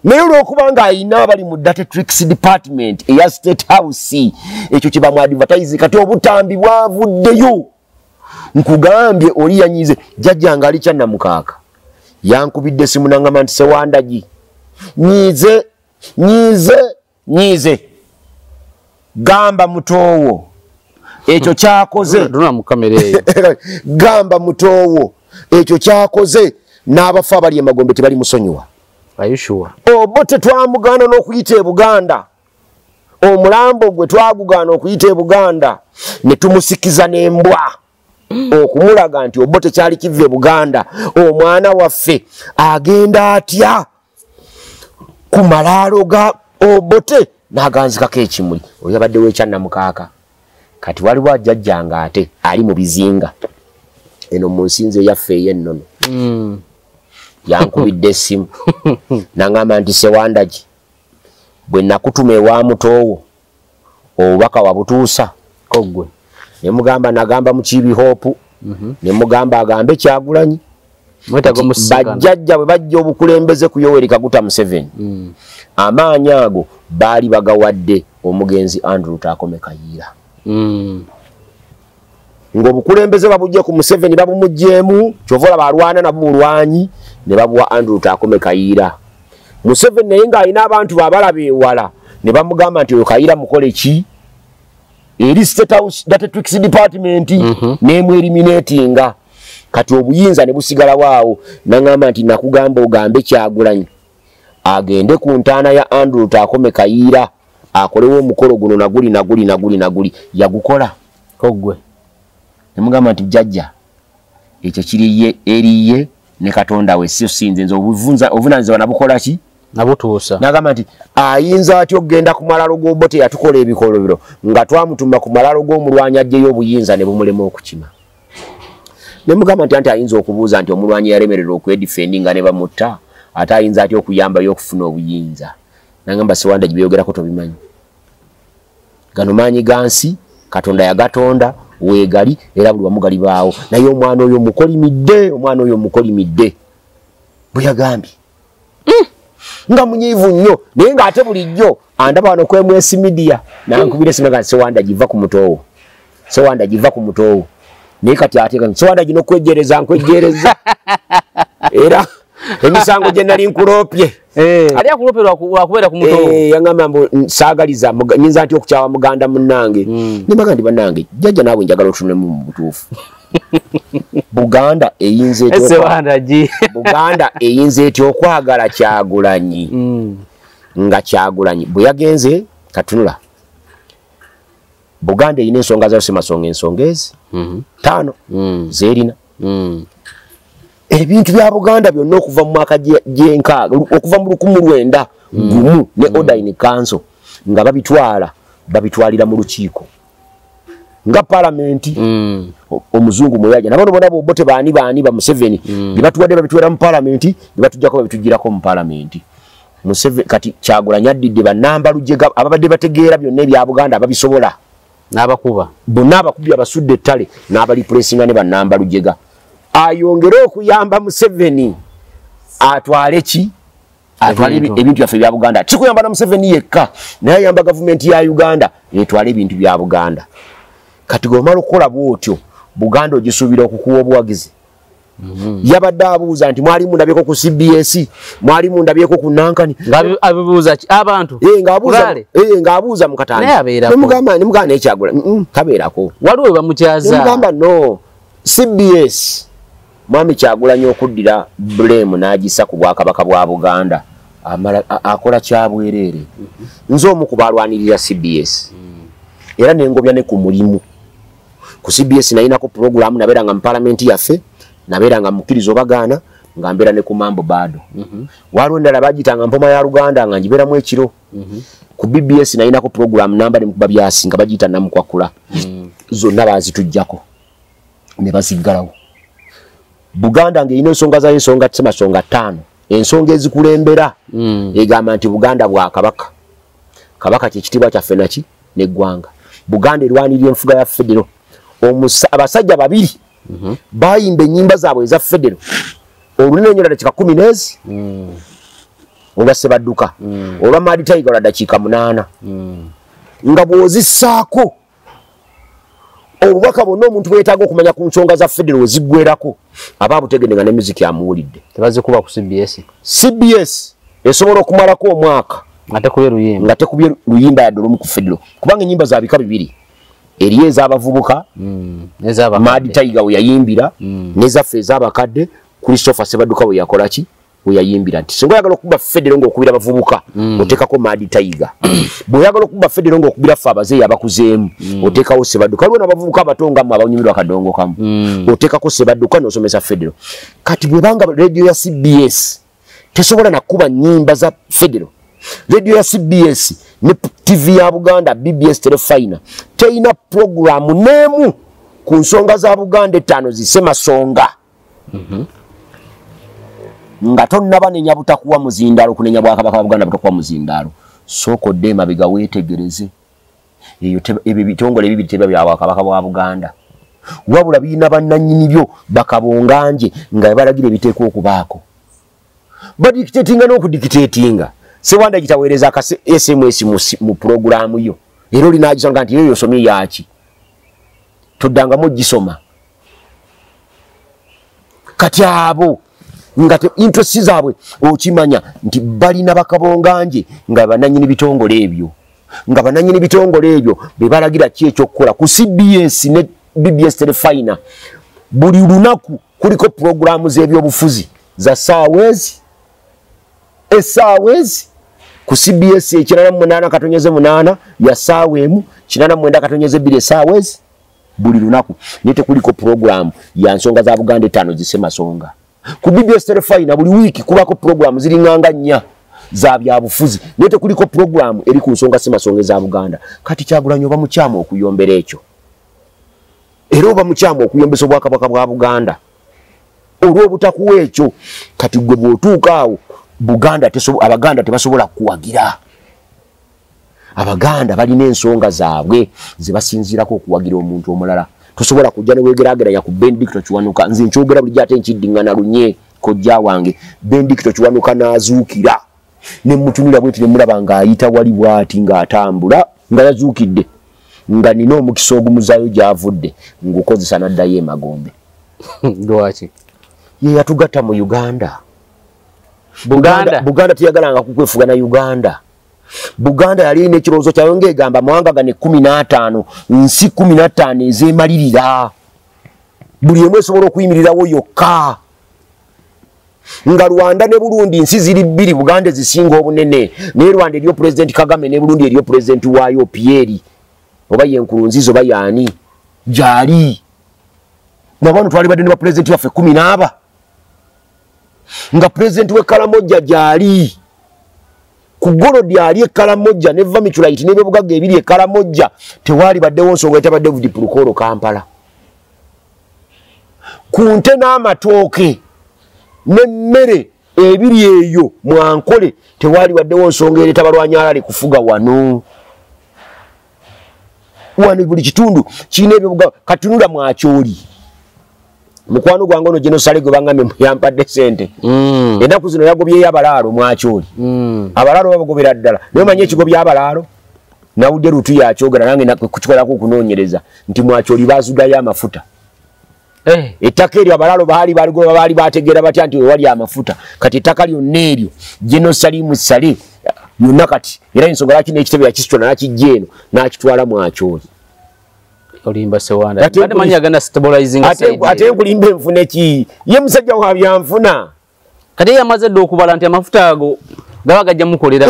B: naye olw'okubanga ayina abali mu data tricks department eya State House ekyo kye bamu advertise kati obutambi bwavuddeyo nkugambye oli yanyize jjajja nga ali kyannamukaaka yankubidde simu nangamba nti Sewandagi nyize gamba mutoowo ekyo kyakoze gamba mutoowo ekyo kyakoze n'abafa abali emagombe tebali musonyiwa. Obote twamugana n'okuyita e Buganda omulambo gwe twagugana okuyita e Buganda ne tumusikiza n'embwa okumulaga nti Obote kyali kiva e Buganda omwana waffe agenda atya ku malaalo ga Obote n'aganzikako ekimuli oyo abadde w'ekyannamukaaka kati waliwo ajjajjanga ate ali mu bizinga eno mu nsinze yaffe ey'ennono yankubidde essimu nangamba nti Sewandagi bwe nakutuma ewa mutoowo obubaka wabutuusa
A: Koggwe
B: nemugamba nagamba Mukiibi Hope nemugamba agambe Kyagulanyi bajjajja bwe bajja obukulembeze ku Yoweri Kaguta Museveni amaanyi ago baali bagawadde omugenzi Andrew Takome Kayiira ng'obukulembeze babujje ku Museveni babumugjeemu kyovola balwana nabo mulwanyi ne babuwa Andrew Takome Kayiira. Museveni naye ng'alina abantu babalaba ewala ne bamugamba nti oyo Kayiira mukole ki eri State House Data Tricks Department n'emweriminatinga kati obuyinza ne busigala waawo nangamba nti nakugamba ogambe Kyagulanyi agende ku ntaana ya Andrew Takome Kayiira akolewo omukolo guno naguli yagukola
A: Koggwe
B: nemugamba nti jjajja ekyo kiriye eriye ne Katonda we si sinze nze obuvunanyizibwa nabukola ki
A: nabutuusa
B: nagamba nti ayinza atyo okgenda ku malalo g'Obote yatukola ebikolobero nga twamutuma ku malalo g'omulwanyi ajjeyo obuyinza ne bumulema okukima nemugamba nti ayinza okubuuza nti omulwanyi yalemererwa okwedifendinga ne bamutta ate ayinza atyo okuyambayo okufuna obuyinza nagamba Sewandagi byogerako tobimanyi gano maanyi gansi Katonda yagatonda weegali era buli wamu gali baawo naye omwana oyo mukolimidde bwe yagambye nga munyiivu nnyo naye ng'ate bulijjo andaba wano kwemwesi media nankubira simaga Sewandagi va ku mutoowo naye kati ate Sewandagi n'okwejjereza era emisango gye nali nkuloopye
A: ali akulopye lwakubeera ku mutoowo
B: yaŋŋamba mbu saagaliza nyinza nti okukyawa muganda munnange nembaga ndi bannange jjajja naawe njagala otunemu mu butuufu Buganda eyinza etya okwagala Kyagulanyi nga Kyagulanyi bwe yagenze katunula Buganda eyina ensonga zayo semasonga ensonga ezi 5 zerina ebintu bya Buganda byonna okuva mu mwaka gyenkaaga okuva mu 1900 gumu ne order in council nga babitwalira mu lukiiko nga parliament omuzungu mweyaja nabano bona Obote baani ba Museveni bibatuwadde babitwera mu parliament bibatujjako babitujjirako mu parliament Museveni kati Kyagulanyi addidde bannamba lujega ababadde bategeera byonna ebya Buganda ababisobola
A: n'abakuba
B: bonna abakubbi abasudde ettale n'abali presinga ne bannamba lujega ayongere okuyamba Museveni atwale ki atwale ebintu byaffe bya Buganda tikuyamba na Museveni yekka naye ayamba gavumenti ya Uganda etwale ebintu bya Buganda kati gomala okukola bwotyo Buganda ogisuubira okukuwa obuwagizi yabadde abuuza nti mwali mundabyeko ku CBS mwali mundabyeko ku Nankani
A: abibuuza abantu
B: ng'abuuza mu Katanga nemugamba ekyagula kabeerako
A: waliwo bamukyaza
B: nemugamba no CBS mwami Kyagulanyi okuddira blame n'agisa ku Bwakabaka bwa Buganda akola kyabwereere nze omu ku balwanirira CBS era nengobya ne ku mulimu ku CBS nayinako program nabeera nga mu parliament yaffe nabeera nga mukkirizo bagaana nga mbeera ne ku Mambo Bado waliwo endala bagitanga mpoma ya Luganda nga njibeeramu ekiro ku BBS nayinako program namba ne mukuba byasi nga bagiyita namukwakula zonna bazitujjako ne basiggalawo Buganda ng'erina ensonga zayo ensonga semasonga 5 ensonga ezikulembera egamba nti Buganda bwa kabaka kyekitiibwa kyaffe naki n'eggwanga Buganda erwanirira enfuga ya federo abasajja babiri bayimba ennyimba zaabwe eza federo olunene nnyo ddala kika 10 olwa Sebadduka olwa Madi Tiger olwa dakiika 8 nga bw'ozissaako obubaka bwonna omuntu bwetaaga okumanya ku nsonga za federal weziggwerako aba butegedde nga ne muziki amuwulidde
A: tebazikuba ku CBS
B: esobola okumalako omwaka
A: nga
B: tekubye luyimba yadde olumu ku federal kubanga ennyimba za bika bibiri eriyo ez'abavubuka Madi Tiger we yayimbira n'ezaffe ez'abakadde Christopher Sebadduka we yakola ki we yayimbira nti singa oyagala okuba federal ng'okubira abavubuka oteekako Madi Tiger bw'oyagala okuba federal ng'okubira ffe abazeeyi abakuzeemu oteekawo Sebadduka waliwo n'abavubuka abato nga mmwe abanyumirwa akadongo kamu oteekako Sebadduka n'osomesa federal kati bwebanga radio ya CBS tesobola nakuba nnyimba za federal radio ya CBS ne TV ya Buganda BBS Telefina teina programu n'emu ku nsonga za Buganda 5 zisemasonga nga tonnaba nenya butakuwa muzindaalo kunenya Bwakabaka wa Buganda butakuwa muzindaalo soko dema biga wetegereze eyo ebyo bitongole bibiri teba bya Bwakabaka wa Buganda wabula bina bannanyini byo bakabonganje nga balagira ebiteeko okubaako badictatinga n'okudictatinga sewanda kitaweereza aka SMS mu programu yo ero linajisanga nti yo somye yaki tudanga mu gisoma kati abo ngate interest zaabwe okimanya nti bali nabakabonganje nga bananyini bitongole ebyo nga bananyini bitongole ebyo bebalagira ki ekyokukola ku CBS ne BBS Telefina buli lunaku kuliko programu z'ebyobufuzi za saawezi ku CBS 8 ya saawemu 8 saawezi buli lunaku nite kuliko programu ya nsonga za Buganda 5 zisemasonga ku BBS Telefina buli wiki kubako programu zilinganga 4 za byabufuzi nite kuliko programu eri ku nsonga semasonga za Buganda kati Kyagulanyi oba mukyamo okuyombera ekyo era oba mukyamo okuyombesa Obwakabaka bwa Buganda olwo butakuwa ekyo kati gwe bw'otuuka awo Abaganda tebasobola kuwagira Abaganda balina ensonga zaabwe zebasinzirako okuwagira omuntu omulala tosobola kujja ne wegeraageranya ku Benedicto Kiwanuka nze nkyogera buli gyate nkiddingana lunye kojja wange Benedicto Kiwanuka n'azuukira ne mutunira bweti ne mulaba ng'ayita wali bwati ng'atambula nga yazuukidde nga nina omukisa ogumuzayo gy'avudde ng'okozesa n'addayo emagombe
A: lwaki
B: ye yatugatta mu Buganda tiyagalanga kukwefuga na Uganda. Buganda yali n'ekirowoozo kyayo ng'egamba amawanga gane 15 nsi 15 ezeemalirira buli emu esobola okuyimirirawo yokka nga Rwanda ne Burundi nsi ziri 2 Buganda zisinga obunene naye Rwanda eriyo President Kagame ne Burundi eriyo President waayo Pierre oba ye Nkurunziza oba yaani gyali nabano twali badde ne President waffe 10 nga President we Kalamoja gyali ku Gorodi ali Kalamoja ne Vamichulaiti ne Bugagga ebiri e Kalamoja tewali baddewo nsonga etabadde David Pulukoro Kampala kunte n'amatooke n'emmere ebiri eyo mwankole tewali baddewo nsonga eri tabalwanyalale kufuga wano buli kitundu kirina ebyo katunula mwakyoli mukwano gwange ono Genosale gwe bangamye yampadde sente ennaku zino yagobyeyo abalaalo mwakyoli abalaalo babagobera ddala naye manye ekigo by'abalaalo nawudde lutu yakyogera nange kukikolako okunoonyereza nti mwakyoli bazudayo amafuta ettaka eryo abalaalo baali bategeera batya nti wewali amafuta kati ettaka lyonna eryo Genosale musale yonna kati era ensonga lwaki n'ekitebe yakisitula nakijja eno n'akitwala mwakyoli
A: olimba Sewanda ate manya agenda stabilizing
B: ate nkulimba enfune ki ye musajja wa byanfuna
A: kati yamaze ddo okubala nti amafuta ago gaba gajja mukolera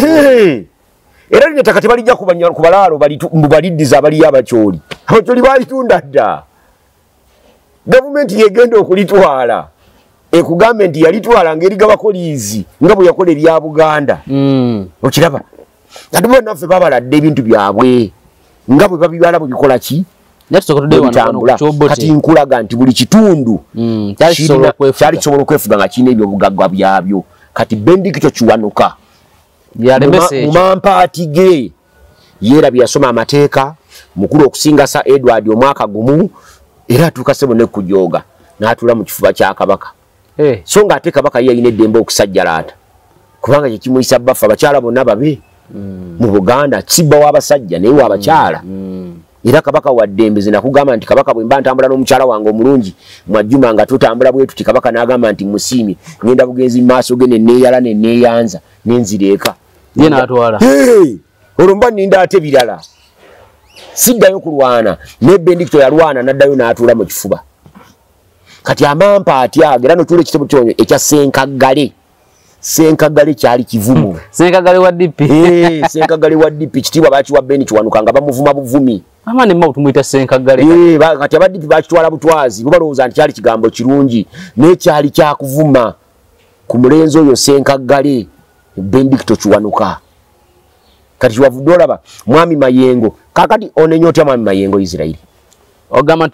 B: era lino ettaka tebalijja ku balaalo baliddiza abaliyo abakyoli balitunda dda gavumenti yegenda okulitwala ekugamba nti yalitwala ng'erigabako liizi nga bwe yakola erya Buganda okiraba ate bo naffe babaladde ebintu byabwe nga bwe babibala bwe bikola ki kati nkulaga nti buli kitundu kyali kisobola okwefuga nga kirina ebyobugagga byabyo kati Benedicto Kiwanuka mu mampaati ge yeerabye yasoma amateeka mukulu okusinga Sir Edward omwaka gumu era atuuka sebo ne kujooga n'atuula mu kifuba kya Kabaka so nga ate Kabaka ye yalina eddembe okusajjalaata kubanga kye kimuyisa baffe abakyala bonna babe mu Buganda kibba w'abasajja naye w'abakyala era kabaka wa ddembe nakugamba nti kabaka bwe mba ntambula n'omukyala wange omulungi Mwajjuma nga tutambula bwe tuti kabaka n'agamba nti musiimi ngenda bugenzi maaso ge neeyala neeyanza nenzira
A: ye n'atwala
B: olwo mba nninda ate birala siddayo kulwana ne Bendikito yalwana n'addayo n'atuula mu kifuba kati amampa atya era n'otuula ekitabo kyonyo ekya Senkagale kyali kivumu
A: Senkagale wa DP
B: Senkagale wa DP kitiibwa bakiwa Beni Kiwanuka nga bamuvuma buvumi
A: amane mma tumuyita Senkagale
B: kati aba DP bakitwala butwazi bo balowooza nti kyali kigambo kirungi naye kyali kyakuvuma ku mulenzi oyo Senkagale Bendikito Kiwanuka kati kiwavudde olaba Mwami Mayengo kakati onenya otya Mwami Mayengo Israeli
A: ogamba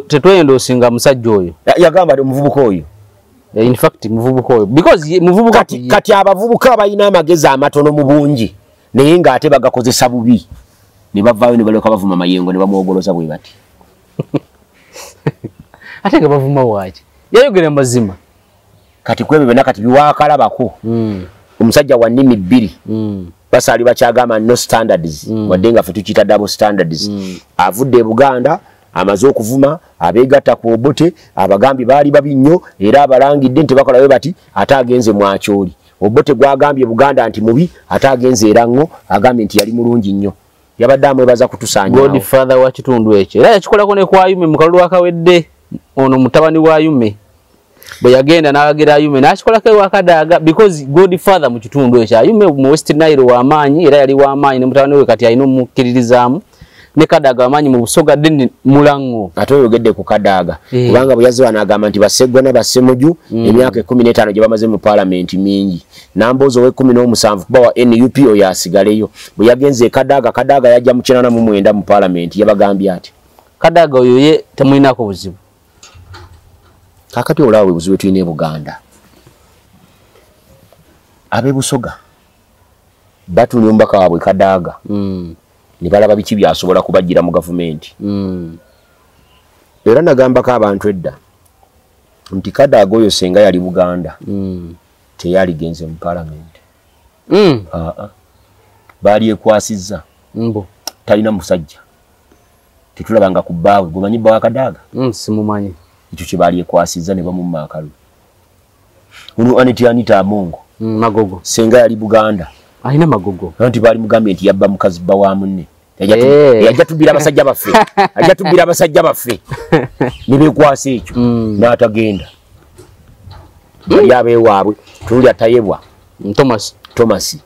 A: tetwendoosinga musajja oyo
B: yagamba omuvubuka oyo
A: in fact muvubuka oyo because muvubuka
B: kati abavubuka balina amagezi amatono mu bungi naye ng'ate bagakozesa bubi ne bavaayo ne baleka bavuma Mayengo ne bamwogoloza bwe bati
A: ate nga bavuma waaki yayogera mazima
B: kati kwebyo byonna kati biwaakalabako omusajja wa nnimi bbiri basaali bakyagamba no standards wadde nga ffe tukiyita double standards avudde e Buganda amaze okuvuma abeegatta ku Obote abagambi baali babi nnyo era abalangidde nti bakolawe bati ate agenze Mwakyoli Obote gwagambye Buganda nti mubi ate agenze era ŋŋo agambye nti yali mulungi nnyo yabadde amwebaza kutusaanyaawo
A: Godfather wa kitundu ekyo era yakikolako ne ku Ayume mu kalulu akawedde ono mutabani wa Ayume bwe yagenda n'abagira Ayume n'akikolako ewa Kadaaga because Godfather mu kitundu ekyo Ayume mu West Nile w'amaanyi era yali w'amaanyi ne mutabani we kati alina omukkiririzaamu ne Kadaaga amanyi mu Busoga deni Mulango
B: ate oyogedde ku Kadaaga kubanga bwe yazze n'agamba nti Baseggwa ne Basemuju emyaka 15 gye bamaze mu parliament mingi Namboozi owe 17 kuba wa NUP oyo asigaleyo bwe yagenze Kadaaga yajja mu 99 mu parliament yabagambye ati
A: Kadaaga oyo ye temulinako buzibu
B: kakati olaawe buzibu tulina e Buganda ab'e Busoga batunyumba kaabwe Kadaaga ne balaba biki byasobola kubajjira mu gavumenti era nagambako abantu edda nti Kadaaga oyo senga yali Buganda teyaligenze mu parliament baali ekwasizza talina musajja tetulabanga ku bbaawe gumanyi bba wa Kadaaga
A: simumanyi
B: ekyo kye baali ekwasizza ne bamumma akalu ono Anita Amongo
A: Magogo
B: senga yali Buganda
A: alina Magogo
B: nti baali mugambye nti yabba mukazi bba wa munne yajja tubbira abasajja baffe ne beekwasa ekyo n'atagenda bali abeewaabwe tulya tayebwa Thomas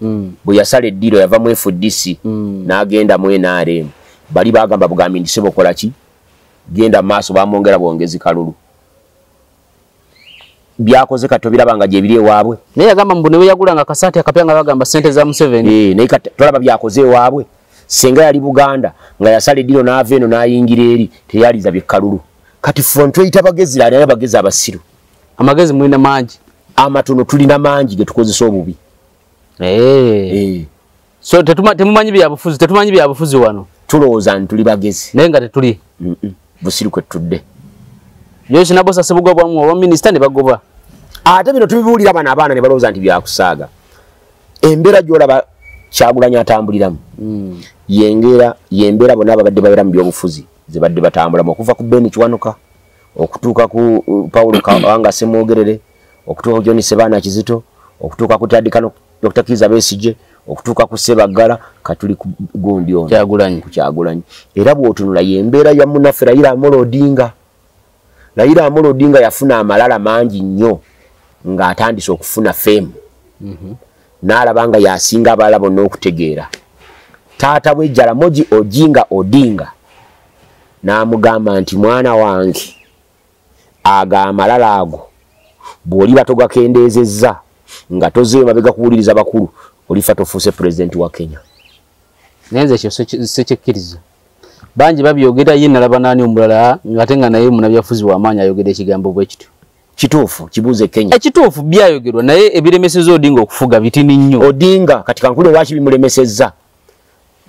B: bwe yasala eddiiro yava mu FDC n'agenda mu NRM bali bagamba bugambi ndi sebo kola ki genda maaso bamwongera bwongezi kalulu byakoze kato birabanga gye biri ewaabwe
A: naye yagamba mbu ne we yagulanga kasaati akapyanga bagamba ssente za Museveni
B: naye tolaba byakoze ewaabwe senga yali Buganda nga yasala eddiiro n'ava eno n'ayingira eri teyaliza byekalulu kati ffe tweyita bagezi naye bagezi abasiru
A: amagezi mulina mangi
B: amatono tulina mangi ge tukozesa obubi
A: so temumanyi byabufuzi tetumanyi byabufuzi wano
B: tulowooza nti tuli bagezi
A: naye nga tetuli
B: busiru kwe tudde
A: Joyce Nabosa Sebugwa bwamu wa minisita ne bagoba
B: ate bino tubibuulira bano abaana ne balowooza nti byakusaaga embeera gy'olaba Kyagulanyi atambuliramu yembeera bonna ababadde babeera mu byobufuzi ze badde batambulamu okuva ku Beni Kiwanuka okutuuka ku Paulo Kawanga Semwogerere okutuuka ku John Sebaana Kizito okutuuka ku Tadikano Dr. Kiza Besigye okutuuka ku Sebagala katuli ku gundi ono Kyagulanyi era bw'otunula yembeera ya munnaffe Raila Amolo Odinga yafuna amalala mangi nnyo ng'atandise okufuna fame n'alabanga yasinga abalala bonna okutegeera taata we Jaramogi Odinga n'amugamba nti mwana wange aga amalala ago bw'oliba togakendeezezza nga tozeeyo mabega kuwuliriza bakulu olifa tofuuse pulezidenti wa Kenya
A: naye ekyo sekyekkiriza bangi babyogera ye nalaba naani omulala ate nga naye munabyafuzi w'amaanyi ayogera ekigambo bwe kityo
B: kituufu kibuuze Kenya
A: ekituufu byayogerwa naye ebiremeseza Odinga okufuga bitini nnyo
B: Odinga kati kankule lwaki bimulemesezza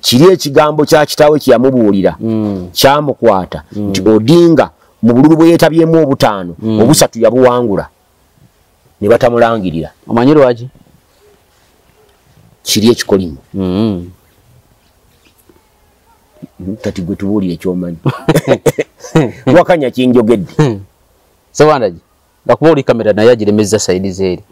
B: kiri ekigambo kya kitaawe kyeyamubuulira kyamukwata nti Odinga mu bululu bwe yeetabyemu obutaano obusatu yabuwangula ne batamulangirira
A: omanyi lwaki
B: kiri ekikolimu kati gwe tubuulire ekyomanyi wakanya kinjogedde
A: Sewandagi ngakuba oli kamera naye agiremeza saidi zeeri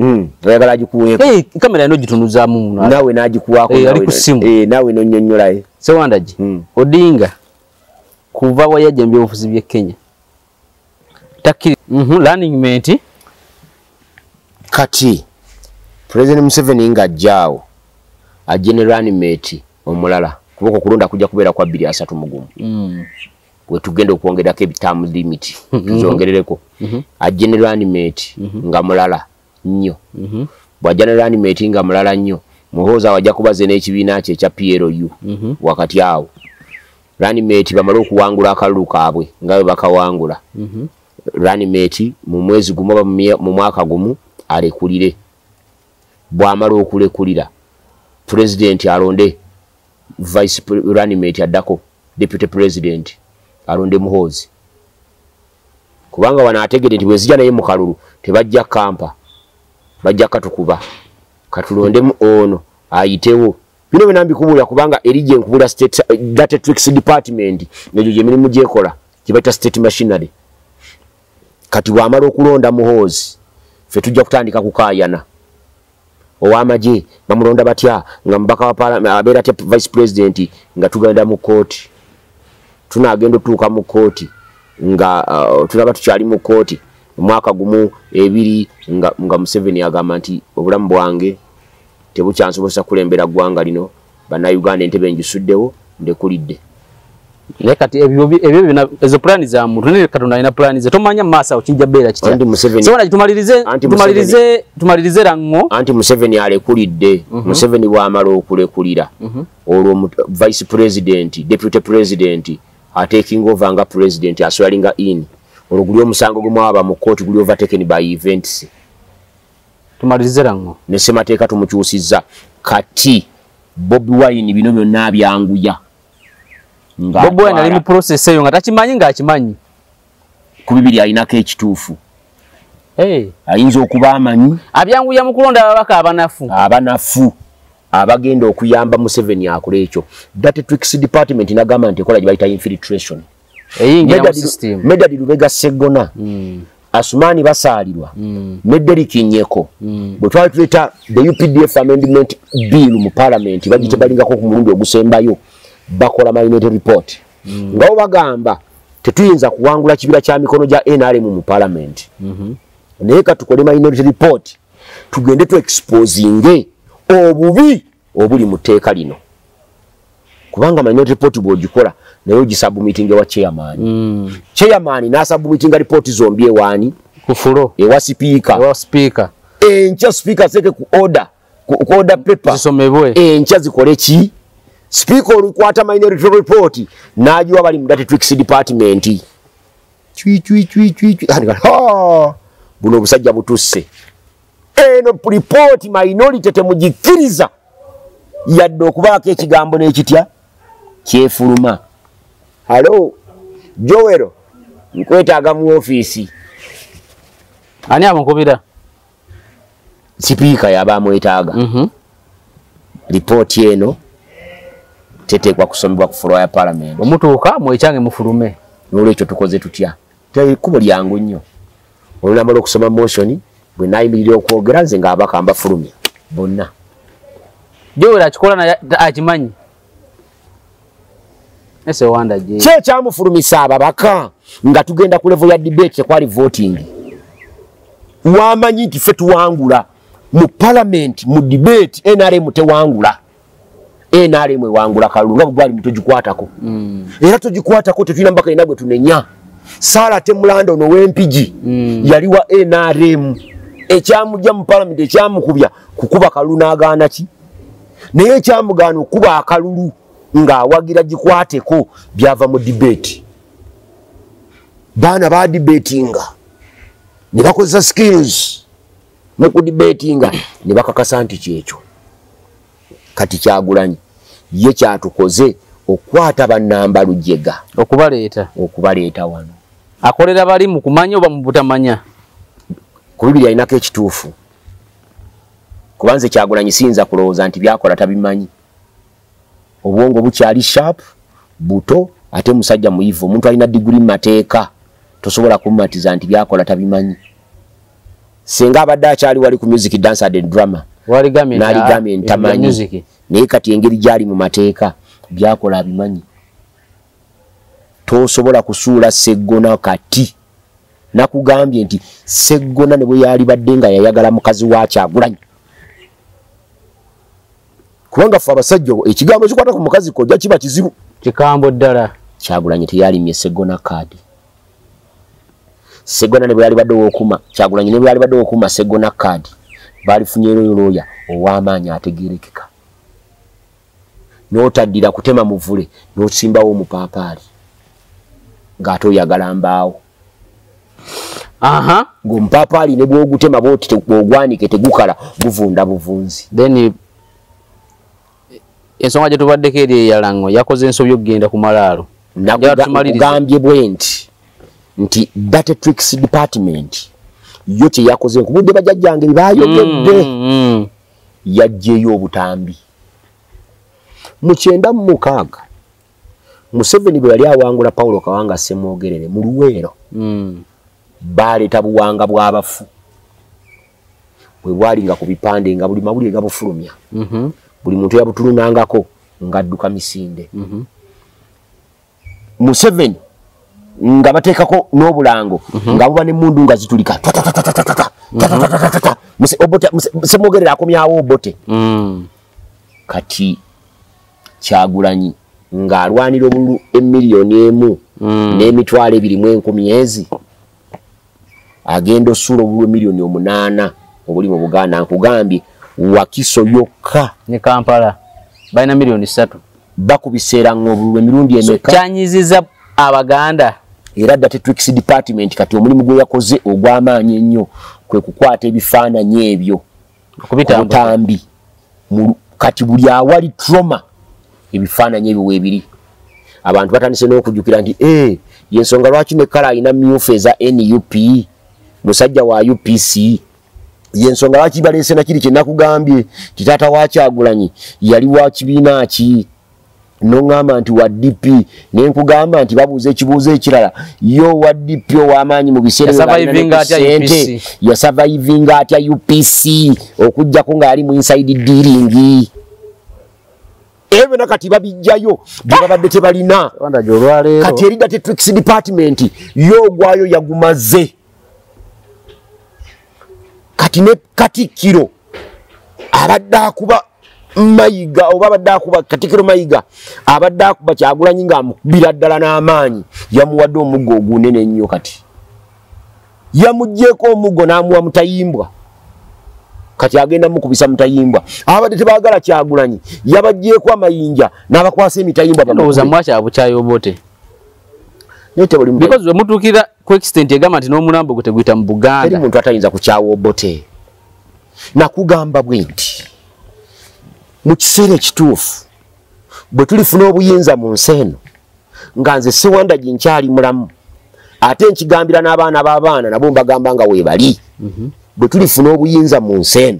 B: oyagala agikuweeko
A: kamera eno gitunuzaamu
B: naawe n'agikuwaako
A: ali ku ssimu
B: naawe nonnyonnyolayo
A: Sewandagi Odinga kuva wayajja mu byobufuzi by'e Kenya takkiri running mate
B: kati President Museveni ng'ajjaawo ajje ne running mate omulala kuboko kulonda kujja kubeera kwa 2 mu gumu we tugenda okwongerako ebitamu limit tuzongerereko ajje ne running mate nga mulala nnyo bw'ajja ne running mate nga mulala nnyo muhooza wajja kubaze n'ekibiina kye ekya PLU wakati awo running mate bamala okuwangula akalulu kaabwe nga bwe bakawangula running mate mu mwezi gumu oba mu mwaka gumu alekulire bw'amala okulekulira president alonde vice running mate addako deputy president alonde Muhoozi kubanga wanaategedde nti bwezijja naye mu kalulu tebajja kampa bajja katukuba katulondemu ono ayitewo bino bwe nambikubuulira kubanga erije nkubula state data tricks department negyo gyemirimu gyekola gyebayita state machinery kati bw'amala okulonda Muhoozi ffe tujja kutandika kukaayana ow'amagye bamulonda batya nga mubaka wa parliament abeera atya vice president nga tugenda mu kooti tunaagenda otuuka mu kooti nga tulaba tukyali mu kooti omwaka gumu 2 nga Museveni agamba nti obulamu bwange tebukyansobozesa kulembera ggwanga lino bannayuganda entebe njisuddewo ndekulidde
A: naye kati ebyo bina ezo plani za muntu ne Katonda alina plani ze tomanya maaso awo kijja beera kitya Sewandagi tumalirize rango
B: anti Museveni alekulidde Museveni bw'amala okulekulira olwo vice president deputy president taking over nga president aswalinga in olwo guli omusango gumwaba mu kooti guli overtaken by events
A: tumalirize rango
B: ne ssemateeka tumukyusizza kati Bobi Wine bino byonna byanguya
A: Bobi Wine ali mu process eyo nga takimanyi ng'akimanyi
B: ku bibiri alinako ekituufu ayinza okuba amanyi
A: abyanguya mu kulonda ababaka
B: abanafu abagenda okuyamba Museveni akole ekyo data tricks department nagamba nti ekola gye bayita infiltration
A: eyingira mu system
B: Medadi Lubega Segona Asumani basaalirwa ne Derrick Nyeko bwe twali tuleta the UPDF amendment bill mu parliament bagite balingako ku mulundi ogusembayo bakola minority report ngao bagamba tetuyinza kuwangula kibira kya mikono gya NRM mu parliament naye katukole minority report tugende tu exposinge obubi obuli mu tteeka lino kubanga minority report bw'ogikola naye ogisubmitting wa chairman chairman n'asubmitting report zombi ewani
A: kufulo
B: ewa speaker encha speaker seke ku order paper
A: zisomebwe
B: encha zikole ki speaker olukwata minority report n'agiwa bali mu data tricks department buno obusajja butusse eno report minority temugikiriza yadde okubaako ekigambo n'ekitya kyefuluma halo Joero nkwetaaga mu ofiisi
A: ani amukubira
B: sipiika yaba amwetaaga report eno teteekwa kusomebwa ku floor ya parliament
A: omutuuka mwekyange mufulume
B: n'olwekyo tukoze tutya kubo lyangu nnyo olunamala okusoma motion bwe nayimirira okwogera nze ng'abaka mbafulumya bonna
A: Joero akikola naye akimanyi Sewandagi
B: kye kyamufulumisa ababaka nga tugenda ku level ya debate tekwali voting wamanyi nti ffe tuwangula mu parliament mu debate NRM tewangula NRM ewangula kalulu nga bwali mutogikwatako era togikwatako tetulina mbaka ina gwe tunenya Sara Temulando no wempiji yali wa NRM ekyamujja mu parliament ekyamukubya kukuba kalulu n'agaana ki naye ekyamugaana okuba akalulu nga awagira gikwateko byava mu debate baana ba debatinga ne bakozesa skills mu kudebatinga ne bakakasa nti kyekyo kati Kyagulanyi ye kyatukoze okwata bannamba Lujega okubaleeta wano
A: akolera bali mu kumanya oba mu butamanya
B: ku bibiri alinako ekituufu kubanze Kyagulanyi siyinza kulowooza nti byakola tabimanyi. Obwongo bukyali sharp buto ate musajja muyivu omuntu alina degree mateeka tosobola kumatiza nti byakola tabimanyi. Senga abadde akyali wali ku music dance and drama naligamye ntamanyi naye kati engeri gyali mu mateeka byakola abimanyi. Tosobola kusuula Sseggona kati nakugambye nti Sseggona ne bwe yali badde nga yayagala mukazi wa Kyagulanyi. Kubanga ffe abasajja ekigambo ekikwata ku mukazi kojja kiba kizibu
A: kikambo ddala.
B: Kyagulanyi teyalimye Sseggona kaadi. Sseggona ne bwe yali badde okuma Kyagulanyi ne bwe yali badde okuma Sseggona kaadi baalifunye looya ow'amaanyi ategeerekeka. N'otaddira kutema muvule n'osimbawo omupaapaali ng'ate oyagala mbaawo. Ng'omupaapaali ne bw'ogutema bw'oti bw'ogwanike tegukala guvunda buvunzi.
A: Then ensonga gye tubaddeko eri eyalango yakoze ensobi okugenda ku malaalo.
B: Nakugambye bwe nti Datatrix Department yo kyeyakoze ku budde bajjajjange bayogedde yaggyeyo obutambi. Mu 96 Museveni bwe yali awangula Paulo Kawanga Ssemwogerere mu Luweero baleeta buwanga bw'abafu bwe bwali nga ku bipande nga buli mawulire gabufulumya buli muntu yabutulunangako ng'adduka misinde. Museveni nga bateekako n'obulango nga buba n'emmundu nga zitulika Ssemwogerere akomyawo Obote. Kati Kyagulanyi ng'alwanira obululu $1,000,000 n'Emitwalo 2,1000 agenda osuula obululu $8,000,000 obuli mu Buganda. Nkugambye Wakiso yokka
A: ne Kampala balina $3,000,000
B: bakubiseera ng'obululu emirundi emeka.
A: Kyanyiziza Abaganda.
B: Era Datatrix Department kati omulimu gwe yakoze ogw'amaanyi ennyo kwe kukwata ebifaananyi ebyo kubitambi kati buli awali trauma ebifaananyi ebyo weebiri. Abantu batandise n'okujjukira nti yensonga lwaki ne kala alina myufu eza NUP musajja wa UPC. Yensonga lwaki baleese na kiri kye nakugambye kitaata wa Kyagulanyi yali wa kibiina ki n'oŋŋamba nti wa DP ne nkugamba nti babuuza ekibuuzo ekirala yo wa DP ow'amaanyi mu biseera yasavaivinga atya UPC okujjako ng'ali mu inside dealing. Ebyo nakati babijjayo bye babadde tebalina kati eri Datatrix Department yo ogwayo yagumaze. Kati ne Katikkiro abadde akuba Mayiga oba abadde akuba Katikkiro Mayiga abadde akuba Kyagulanyi ng'amukubira ddala n'amaanyi yamuwadde omuggo ogunene ennyo. Kati yamuggyeko omuggo n'amuwa Mutayimbwa kati agenda mukubisa Mutayimbwa. Abadde tebaagala Kyagulanyi yabaggyeko amayinja n'abakwasa Emitayimbwa
A: balowooza mwakyabukyaya Obote because wemutuukira ku extent egamba nti n'omulambo gwe teguyita mu Buganda.
B: Teri muntu atayinza kukyawa Obote. Nakugamba bwe nti mu kiseera ekituufu bwe tulifuna obuyinza mu nsi eno nga nze Ssewandagi nkyali mulamu ate nkigambira n'abaana b'abaana nabo mbagamba nga weebali bwe tulifuna obuyinza mu nsi eno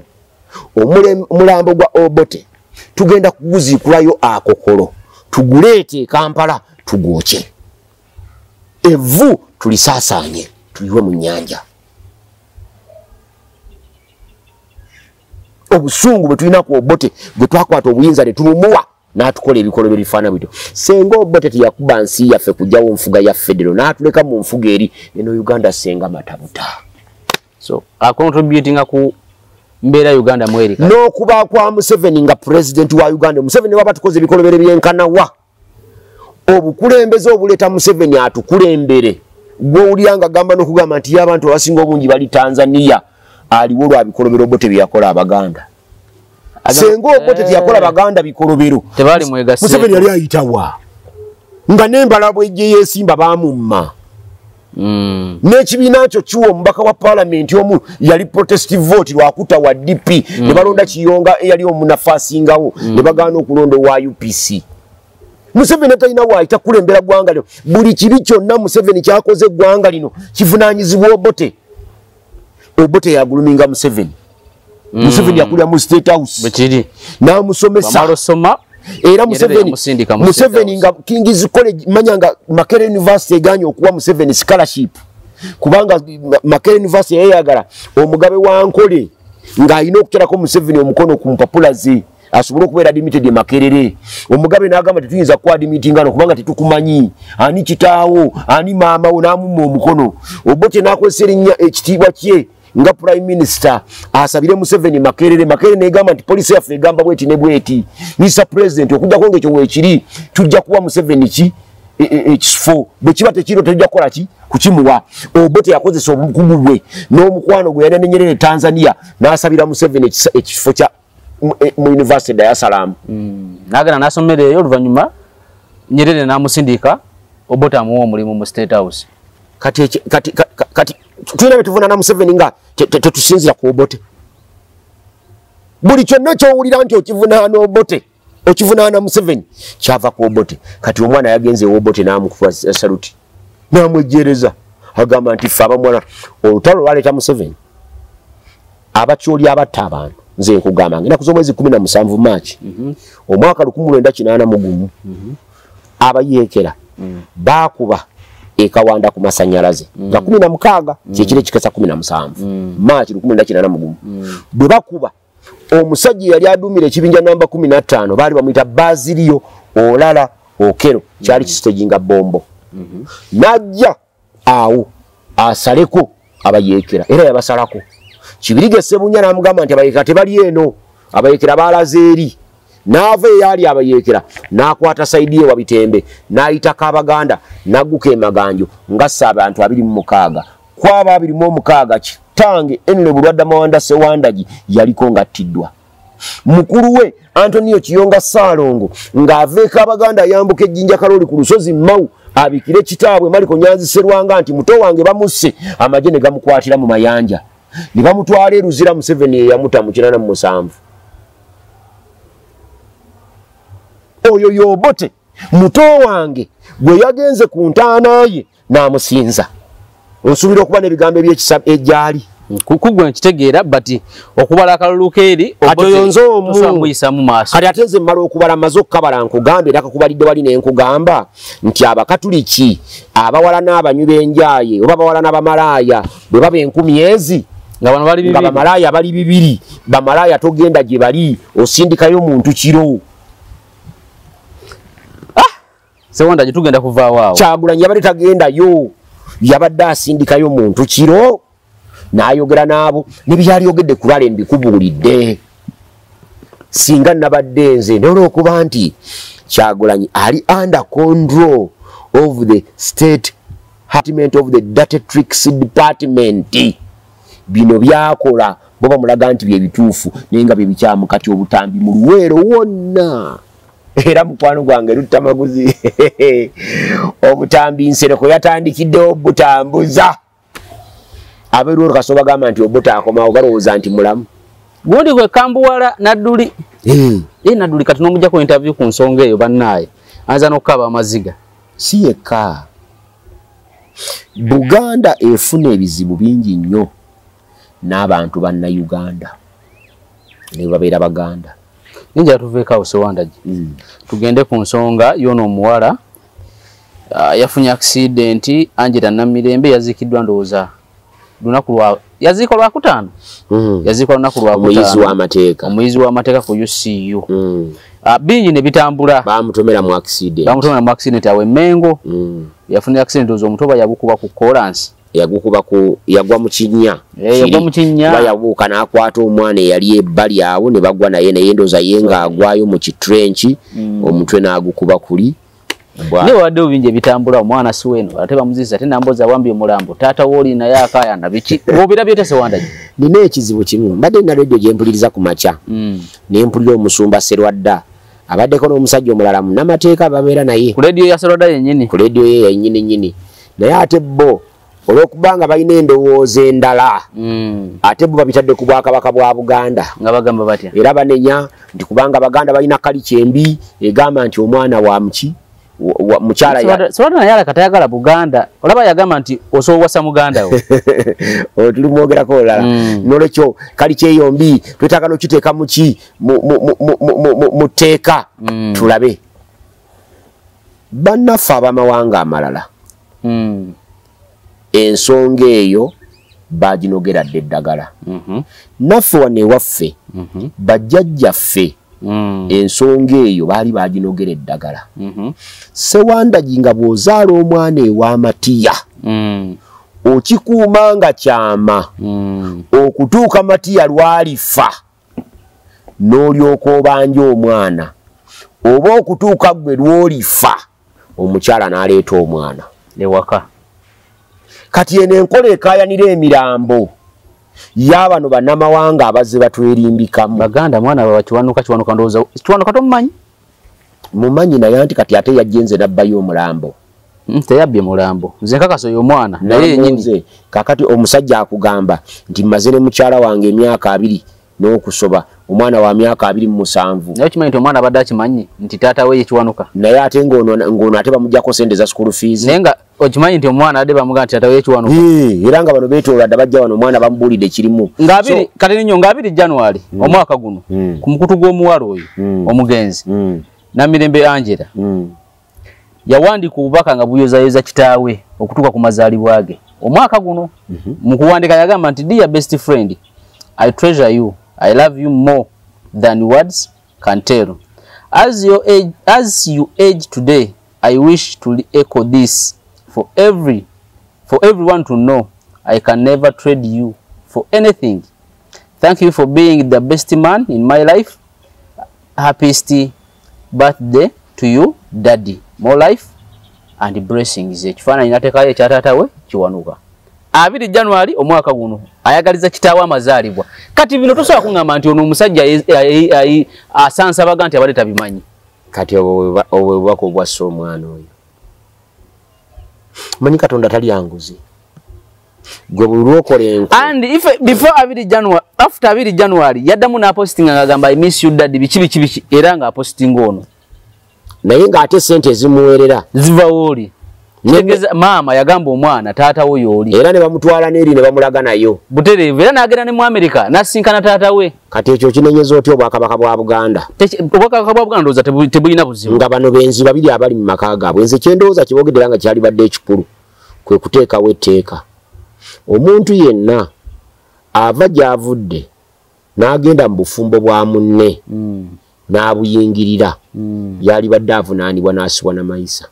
B: omulambo gwa Obote tugenda kuguziikulayo akokolo tuguleete Kampala tugwokye. Evvu tulisaasaanye tuliwe mu nnyanja. Obusungu bwe tulina ku Obote bwe twakwata obuyinza ne tulumuwa n'atukola ebikolo bifaana bito. Senga Obote teyakuba nsi yaffe kujjawo nfuga ya federo n'atuleka mu nfuga eri eno Uganda senga matabuta.
A: So akontributinga ku mbeera Uganda mwerika
B: n'okuba kwa Museveni nga president wa Uganda. Museveni waba tukoze ebikolobero byenkanawa obukulembeze obuleeta Museveni atukulembere gw'owulira nga gamba n'okugamba nti y'abantu abasinga obungi bali Tanzania aliwo lwa bikolobero Obote bye yakola Abaganda. Senga Obote teyakola Baganda bikolobero
A: tebali mwegase.
B: Museveni yali ayitawa nga n'embala bw'ejje yeesimba baamumma. N'ekibiina kyo kiwa omubaka wa Parliament omu yali protestive vote lwakuta wa DP ne balonda Kiyonga eyali omunafaasingawo ne bagaana okulonda owa UPC. Museveni talina waayita kulembera ggwanga lino. Buli kibi kyonna Museveni kyakoze eggwanga lino kivunaanyizibwa Obote. Obote yaguluminga Museveni Museveni yakulira mu State House
A: bekiri
B: namusomesa
A: bamalosoma
B: era Museveni nga King's College manyanga Makerere University eganye okuwa Museveni scholarship kubanga Makerere University yayagala omugabe wa Nkole nga alina okuterako Museveni omukono ku mpapula ze asobole okubeera admitted Makerere. Omugabe n'agamba tetuyinza ku admitting ano kubanga tetukumanyi ani kitaawo ani maama wo n'amumma omukono. Obote n'akozesa erinnya ekitiibwa kye nga Prime Minister asabire Museveni Makerere. Makerere n'egamba nti poliisi yaffe egamba bweti ne bweti. Mr. President okujjako ng'ekyo weekiri tujja kuwa Museveni ki ekifo bwe kiba tekiro tujja kukola ki kukimuwa. Obote yakozesa obukugu bwe n'omukwano gwe yalina ne Nyerere Tanzania n'asabira Museveni ekifo kya mu University Dar es Salaam.
A: Nagana nasomereyo oluvannyuma Nyerere n'amusindika Obote amuwa omulimu mu State House.
B: Kati tulina betuvuna na Museveni nga tetusinzira ku Obote. Buli kyonna kyowulira nti okivunaana Obote okivunaana Museveni kyava ku Obote. Kati omwana yagenze Obote n'amukufa saluti n'amwejereza agamba nti ffe abamwana olutalo lwaleeta Museveni abakyoli abatta abantu nze nkugamba ngenda kuza omwezi 17 March omwaka 1981 abayeekera baakuba ekawanda ku masanyalaze nga 16 kyekire kikasa 17 March 1981 bwe bakuba omusajja yali adumira ekibinja namba 15 baali bamuyita Bazilio Olala Okero kyali kistojinga bombo najja awo asaleko abayeekera era yabasalako Kibirige Ssebunya n'amugamba nti abayeekera tebali eno abayeekera baalaze eri n'ava eyali abayeekera n'akwata saidi wa Bitembe n'ayita Kabaganda n'agguka emaganjo ngassa abantu 26 kwaba 26 kitange enne bulwadda Mawanda Sewandagi yaliko ngattiddwa mukulu we Antonio Kiyonga Saalongo ng'ava Kabaganda yambuka ejjinja Kaloli ku lusozi Mau abikire kitaabwe Maliko Nyanzi Serwanga nti muto wange bamusse amaje ne gamukwatira mu mayanja ni bamutwala eruzira Museveni yamuta mu 87 oyo y'Obote muto wange gwe yagenze ku ntaana ye n'amusinza osuubira okuba n'ebigambo eby'ekisa ejjali
A: kugwe nkitegeera bati okubala akalulu keeri
B: Obote mu maaso kati ate nze mmala okubala maze okkabala nkugamba era kakubalidde wali ne nkugamba nti abakatuliki abawala n'abanywi b'enjaye oba abawala n'abamalaaya bwe baba 10,000
A: nga bano bali
B: bibiri bamalaya bali bibiri bamalaya togenda gye bali osindikayo muntu kiro
A: Sewandagi tugenda kuvaawo awo
B: Kyagulanyi yabadde tagendayo yabadde asindikayo muntu kiro n'ayogera n'abo ne byaliyogedde ku lwale mbikubuulidde singa nabadde nze n'olwokuba nti Kyagulanyi ali under control of the state department of the data tricks department bino byakola bo bamulaga nti bye bituufu naye nga bye bikyamu kati obutambi mu luweero wonna era mukwano gwange lutamaguzi obutambi nsereko yatandikidde obutambuza abeeruwo kasoba gamba nti Obote akomawo balowooza nti mulamu
A: gundi gwe Kambuwala Nadduli Nadduli kati n'omujja ku interview ku nsonga eyo bannaaye anza n'okukaba amaziga
B: si yekka Buganda efuna ebizibu bingi nnyo n'abantu banna Uganda ne babeera Baganda
A: ninja tuveekawo Sewandagi tugende ku nsonga yono omuwala yafunye accident Angela Namirembe yaziikiddwa ndowooza lunaku lwa yaziika Lwakutaano yaziika lunaku Lwakutaano omuyizi w'amateeka ku UCU bingi ne bitambula
B: bamutomera mu accident
A: awe Mengo yafunye accident omutoba yabukuba ku Colansi yagwa mu kinnya yabuuka n'akwata omwana eyali ebbali awo ne bagwa naye ndoza ye ng'agwayo mu kitrenki omutwe n'agukuba kuli ne wadde bingi bitambula omwana siweno ate bamuziza ate namboza wambi omulambo taata wooli naye akayana biki obirabye te Sewandagi
B: nina ekizibu kimu mbadde na radio gye mpuliriza ku makya ne mpulira omusumba Serwadda abaddeko n'omusajja omulala munnamateeka babeera naye
A: ku radio ya Serwadda yennyini
B: ku radio ye yennyini naye ate bo olwokubanga balina endowooza endala ate bo babitadde ku Bwakabaka bwa Buganda
A: nga bagamba batya
B: era banenya nti kubanga Baganda balina kali kyembi egamba nti omwana wa muki mukyala ya
A: Swatana yala katayagala Buganda olaba yagamba nti osowasa muganda we
B: tuli mwogerako olala nolekyo kali kyeyombi twetaaga n'okiteeka muki mu tteeka tulabe bannaffe ab'amawanga amalala ensonga eyo baginogeradde eddagala naffe wano ewaffe bajjajjaffe ensonga eyo baali baginogera eddagala Sewandagi nga bw'ozaala omwana ew'amatiya okikuuma nga kyama okutuuka matiya lwalifa n'olyoka obanja omwana oba okutuuka ggwe lwolifa omukyala n'aleeta omwana
A: ewaka
B: kati eno enkola ekaayanira emirambo y'abano bannamawanga abazze batwerimbikamu
A: Baganda mwana baba kiwanuka ndowooza kiwanuka tomumanyi
B: mumanyi naye anti kati ate yajja nze n'abbayo omulambo
A: teyabbye mulambo nze nkakasa oyo omwana naye yennyini
B: kakati omusajja akugamba nti mmaze ne mukyala wange emyaka 2 n'okusoba omwana wa myaka 27
A: naye kimanyi nti omwana abadde akimanyi nti taata we yekiwanuka
B: naye ate ng'ono ate bamuggyako sente za school fees
A: naye nga okimanyi nti omwana adde bamugaa nti taata we yekiwanuka
B: era nga bano beetooladde bajja wano omwana bamubuulidde kirimu
A: kati ninyo nga 2 January omwaka guno ku mukutu gw'omuwala oyo omugenzi Namirembe Angela yawandiika obubaka nga buyozayoza kitaawe okutuuka ku mazaalibwa ge omwaka guno mu kuwandika yagamba nti dear best friend I treasure you I love you more than words can tell as you age today I wish to echo this for everyone to know I can never trade you for anything. Thank you for being the best man in my life. Happiest birthday to you, Daddy. More life and blessings. Ekifaananyi nateekayo ekya taata we kiwanuka. 2 January omwaka guno ayagaliza kitaawe amazaalibwa. Kati bino tosobola kuŋŋamba nti ono omusajja asansa baga nti abadde tabimanyi.
B: Kati obwo bubaka obwassa omwana oyo. Manyi Katonda tali yanguzi. Gwe bulwokole enko.
A: And if before 2 January, after 2 January, yaddamu na posting ngagamba I miss you daddy bichi era nga posting ono.
B: Naye nga ate sente zimuwerera.
A: Ziva woli. Tegeza mama yagamba omwana taata wo yoli.
B: Era ne bamutwala n'eri ne bamulaga nayo.
A: Buterevu era n'agenda ne mu America nasinkana taata we.
B: Kati ekyo kinenyeza otyo obwakabaka bwa Buganda.
A: Obwakabaka bwa Buganda oza tebulina buzibu.
B: Nga bano benzi babiri abali mu maka gaabwe. Nze kyendowooza kibogeddera nga kyali badde ekikulu. Kwe kuteekawo etteeka. Omuntu yenna ava gy'avudde n'agenda mu bufumbo bwa munne n'abuyingirira yali badde avunaanibwa n'asibwa na mayisa.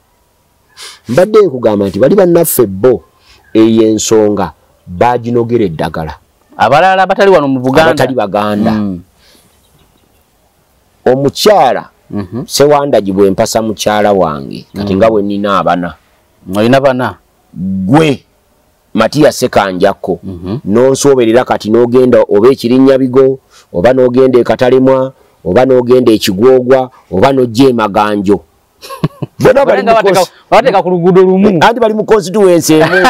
B: Mbadde nkugamba nti bali bannaffe bo ey'ensonga baaginogera eddagala.
A: Abalala abatali wano mu Buganda.
B: Abatali Baganda. Omukyala Sewandagi bwe mpasa mukyala wange kati nga bwe nnina abana.
A: Olina bana.
B: Gwe Matiya Sekanjako nonsoberera kati n'ogenda oba Ekirinnya Bigo oba n'ogenda Ekatalema oba n'ogenda Ekigwogwa oba n'ojja Maganjo. Bona
A: bateka ku luguudo lumu.
B: Andi bali mu constituency emu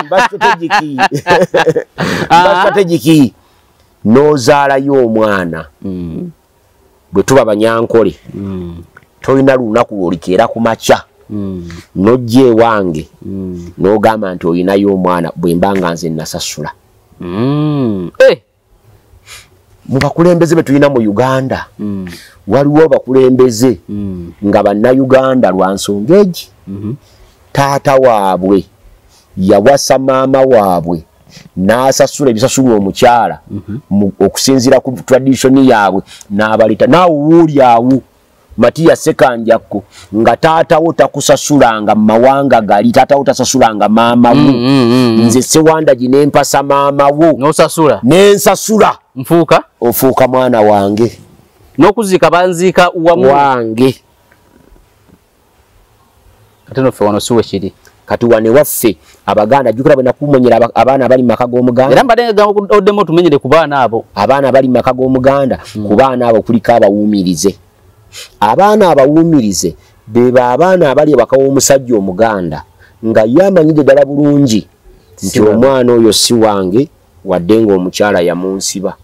B: strategic. N'ozaalayo omwana. Bwe tuba Banyankole. Tolina lunaku lwolikeera ku makya. N'ojja ewange n'ogamba nti olinayo omwana bwe mba nga nze nasasula. Mu bakulembeze be tulina mu Uganda waliwo bakulembeze nga bannayuganda lwa nsonga egi. Taata waabwe yawasa maama waabwe n'asasula ebisasulwa omukyala okusinziira ku tradition yaabwe n'abaleta naawe wuuli awo Matiya Sekanjako nga taata wo takusasulanga mu mawanga gali taata wo tasasulanga maama wo. Nze Sewandagi ne mpasa maama wo
A: n'osasula
B: n'ensasula
A: nfuuka
B: ofuuka mwana wange
A: n'okuziika banziika wamu
B: wange.
A: Kati no ffe wano siwe kiri.
B: Kati wane waffe Abaganda jukira bwe nakumonyera abaana bali maka g'Omuganda.
A: Era mbadde ngamba oddemu tumenyere ku baana abo.
B: Abaana bali maka g'Omuganda ku baana abo kuliko abawuumirize. Abaana abawuumirize beba abaana abali ewaka w'omusajja Omuganda nga yamanyide ddala bulungi nti omwana oyo si wange wadde ng'omukyala yamunsiba.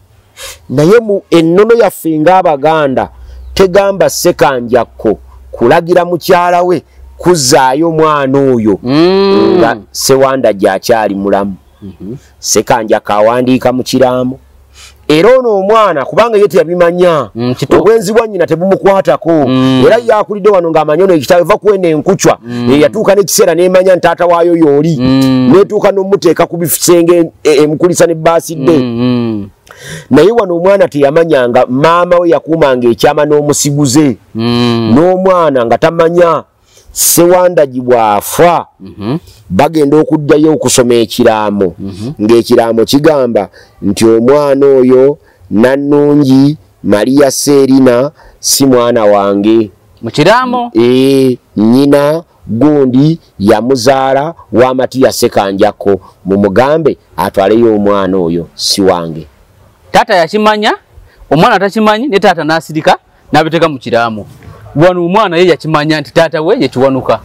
B: Naye mu ennono yaffe ng'Abaganda tegamba Sekanjako kulagira mukyala we kuzaayo mwana oyo nga Sewanda gy'akyali mulamu. Ssekanja kawandiika mu kiraamo. Era ono omwana kubanga ye teyabimanya obwenzi bwa nnyina tebumukwatako era yakulidde wano ng'amanya ono ekitabo eva kwena enkucwa yatuuka n'ekiseera n'emanya ntaata waayo y'oli n'etuuka n'omuteeka ku bisenge emukulisa ne baasidde naye wano omwana teyamanyanga maama we yakuumanga ekyama n'omusiguze n'omwana nga tamanya Sewanda bw'afa bagenda okuddayo okusoma ekiraamo ng'ekiraamo kigamba nti omwana oyo Nannungi Maria Serina si mwana wange
A: mu kiraamo
B: nnyina gundi yamuzaala wa Matiya Ssekanjako mumugambe atwaleyo omwana oyo si wange.
A: Taata yakimanya omwana takimanyi ne taata n'asirika n'abiteeka mu kiraamo. Wano omwana ye yakimanya nti taata we yekiwanuka.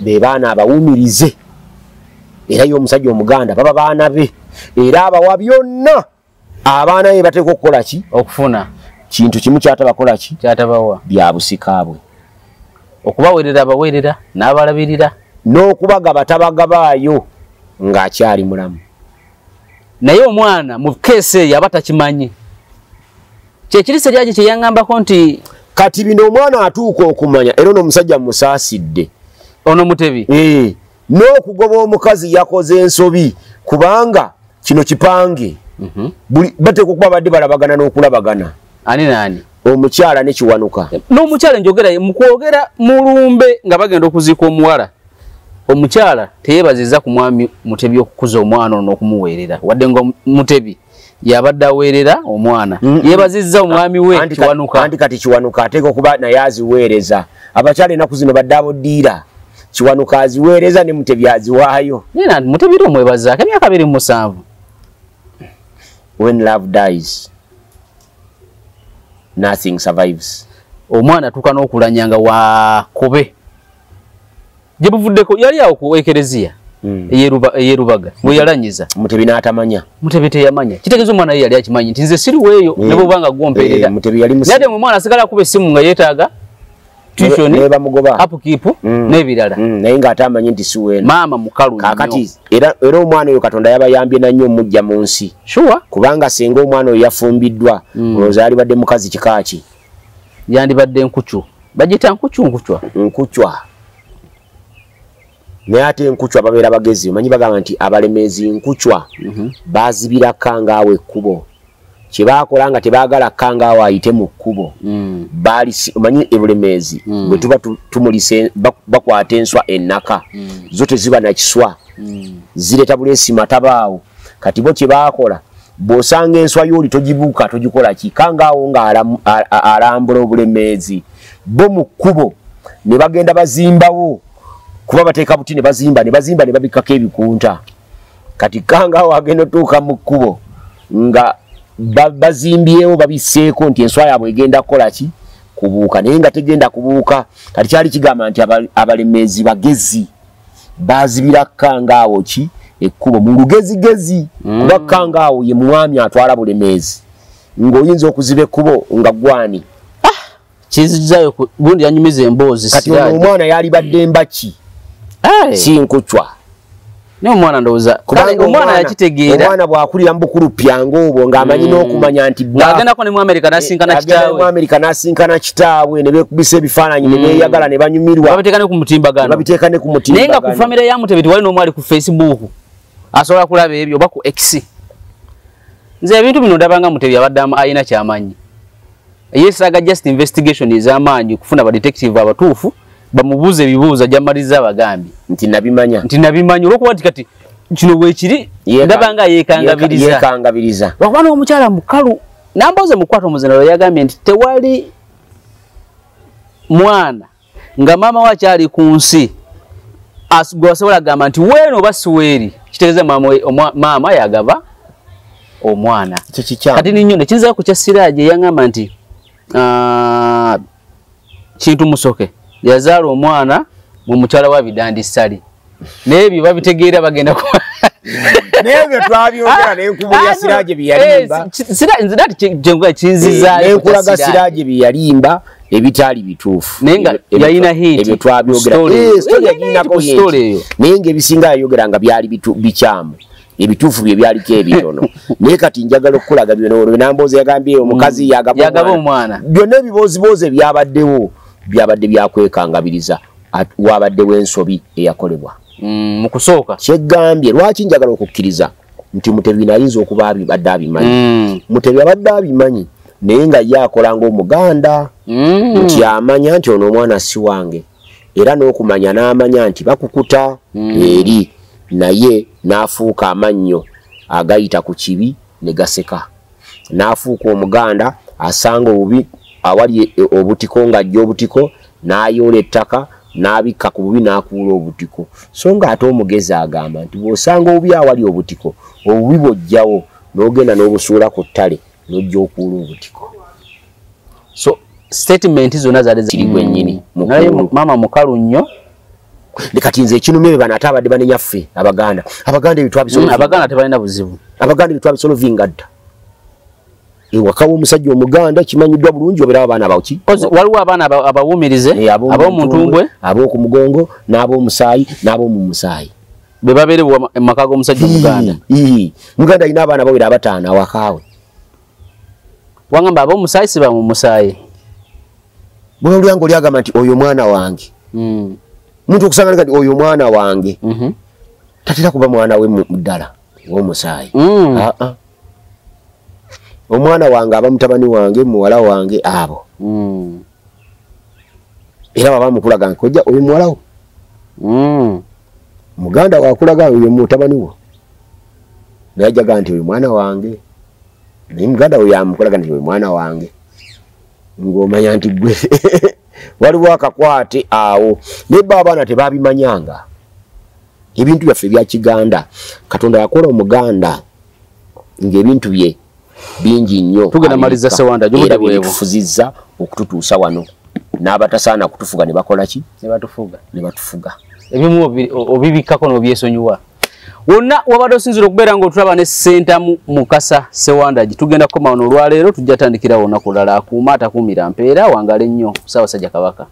B: Be baana abawumirize era y'omusajja omuganda baba baana be era abawa byonna abaana be bateeka okukola ki
A: okufuna
B: kintu kimu kyatabakola ki
A: kyatabawa
B: bya busikaabwe
A: okubaweerera abaweerera n'abalabirira
B: n'okubagaba tabagabaayo ng'akyali mulamu.
A: Naye omwana mu keesi eyo aba takimanyi kyekirisa lyaki kye yaŋŋambako nti
B: kati bino omwana atuuka okumanya era n'omusajja musaasidde
A: ono Mutebi
B: n'okugoba omukazi yakoze ensobi kubanga kino kipange bateeka okuba badde balabagana n'okulabagana.
A: Ani naani?
B: Omukyala ne Kiwanuka
A: n'omukyala njogera mu kwogera mu lumbe nga bagenda okuziika omuwala omukyala teyeebaziza ku mwami Mutebi okukuza omwana ono n'okumuweerera wadde nga Mutebi yabadde aweerera omwana yeebazizza omwami we Kiwanuka.
B: Anti kati Kiwanuka ateeka okuba naye aziweereza abakyala ennaku zino badde aboddiira Kiwanuka aziweereza ne Mutebi aziwaayo.
A: Nina Mutebi omwebazaako emyaka 27.
B: When love dies nothing survives.
A: Omwana atuuka n'okulanyanga wakobe gye buvuddeko yali awo ku ekereziya eyerubaga bwe yalanyiza
B: Mutebi n'atamanya.
A: Mutebi teyamanya kitegeeza omwana ye yali akimanyi nti nze siri weeyo ne bw'obanga gwompeerera
B: Mutebi yali
A: naye omwana asigala akuba essimu nga yeetaaga tuition upkeep n'ebirala
B: naye ng'atamanyi nti si weeno
A: maama mukalu
B: kaakati era omwana oyo Katonda yabayambye nannyo omujja mu nsi kubanga singa omwana oyo yafumbiddwa olowooza alibadde mukazi kikaaki
A: yandibadde nkucu bagita nkucwa
B: naye ate enkucwa babeera bagezi omanyi bagamba nti abalemeezi nkucwa baazibira Kangaawo ekkubo kye baakola nga tebaagala Kangaawo ayite mu kkubo omanyi ebulemeezi bwe tuba tumulise bakwata enswa ennaka zo teziba na kiswa zireeta buleesima tabaawo kati bo kye baakola bw'osanga enswa y'oli togibuuka togikola ki Kangaawo ng'alambula obulemeezi bo mu kkubo ne bagenda bazimbawo kuba bateeka buti ne bazimba ne babikkako ebikunta kati Kangaawo agenda otuuka mu kkubo nga bazimbyewo babisseeko nti enswa yaabwe egenda kukola ki kubuuka naye nga tegenda kubuuka kati kyali kigamba nti abalemeezi bagezi baazibira Kangaawo ki ekkubo mu lugezigezi kuba Kangaawo ye mwami atwala bulemeezi ng'oyinza okuziba ekkubo nga gwani
A: kizizayo gundi yanyumiza emboozi
B: kati omwana yalibadde mbaki si nkucwa
A: ne omwana ndowooza omwana yakitegeera
B: omwana bw'akulira mu bukulu pyanga obwo ng'amanyi n'okumanya nti
A: agendako ne mu Amerika
B: n'asinkana kitaawe ne beekubisa ebifaananyi ne beeyagala ne banyumirwa
A: babiteeka ne ku mutimbagano naye nga ku famire ya Mutebi tewali n'omu ali ku Facebook asobola kulaba ebyo oba ku X. Nze ebintu bino ndabanga Mutebi abadde ayina kyamanyi yeesaaga just investigation ez'amaanyi okufuna badetective abatuufu bamubuuze ebibuuzo ajamaliza abagambi
B: nti nabimanya
A: olwokuba nti kati kino bwekiri ndabanga yeekangabiriza lwakuba n'omukyala mukalu nambooze mukwata omuzanalo yagambye nti tewali mwana nga maama we akyali ku nsi gwe wasobola agamba nti weeno oba siweeri kitegeeza maama yagaba omwana kati ninyo nekinzayo ku kya Siraaji eyangamba nti Kintu Musoke yazaala omwana mu mukyala wa Bidandisali n'ebyo babitegeera bagenda ku
B: n'ebyo twabyogera n'enkubu ya Siraaji bye yalimba
A: nzirati kinzizaayo
B: n'enkulaga Siraaji bye yalimba ebitali bituufu
A: nenga yalina hit
B: ebyo twabyogera story yaginako hit nenga ebisinga yayogera nga byali bikyamu ebituufu bye byaliko ebitono naye kati njagala okukulaga byono namboozi yagambye omukazi yagaba
A: omwana
B: byonna ebibooziboozi byabaddewo byabadde byakwekangabiriza wabaddewo ensobi eyakolebwa
A: mu kusooka
B: kyeggambye lwaki njagala okukkiriza nti Mutebi nayinza okuba abadde abimanyi Mutebi abadde abimanyi naye nga ye akola ng'Omuganda nti amanya nti ono omwana si wange era n'okumanya n'amanya nti bakukuta eri naye n'afuuka amannyo agayita ku kibi ne gaseka n'afuuka Omuganda asanga obubi awali obutiko ng'ajja obutiko n'ayoola ettaka n'abikka ku bubi n'akuula obutiko so nga ate omugezi agamba nti bw'osanga obubi awali obutiko obubi bw'ojjawo n'ogenda n'obusuula ku ttale n'ojja okuula obutiko
A: so statement zonna zaali
B: ziri gwennyini
A: naye mama mukalu nnyo
B: kati nze ekinuma ebe bano ate abadde banenya ffe abaganda
A: abaganda tebalina buzibu
B: abaganda ebitwabisolovinga dda ewakawo omusajja Omuganda kimanyiddwa bulungi obeerawo abaana bawki
A: waliwo abaana abawumirize ab'omuntumbwe
B: ab'oku mugongo n'ab'omusaayi n'ab'omumusaayi
A: be babeerewa emaka g'omusajja Omuganda
B: Muganda alina abaana bawera abataano awakaawe
A: wangamba ab'omusaayi si bamumusaayi
B: bwe olyango lyagamba nti oyo mwana wange muntu okusanga nti oyo mwana wange tatera kuba mwana we muddala w'omusaayi omwana wange aba mutabani wange muwala wange abo era baba mukulaga nkojja oyo muwala wo Muganda wakulaga oyo mutabani wo najaga nti oyo mwana wange naye Muganda oyo amukulaga nti oyo mwana wange ng'omanya nti gwe waliwo akakwate awo naye abaana tebabimanyanga ebintu byaffe bya Kiganda Katonda yakola Omuganda ng'ebintu bye bingi nnyo
A: tugenda maliza Sewanda
B: era bitufuzizza okututuusa wano n'abatasaana kutufuga ne bakola ki ne batufuga
A: ebimu obibikkako n'obyesonyiwa wonna wabadde osinzira okubeera ng'otulaba ne Ssenta Mukasa Sewanda tugenda kukoma wano olwaleero tujja tandikira wonna kulala akuuma atakuumira mpeera wangala ennyo Ssaabasajja Kabaka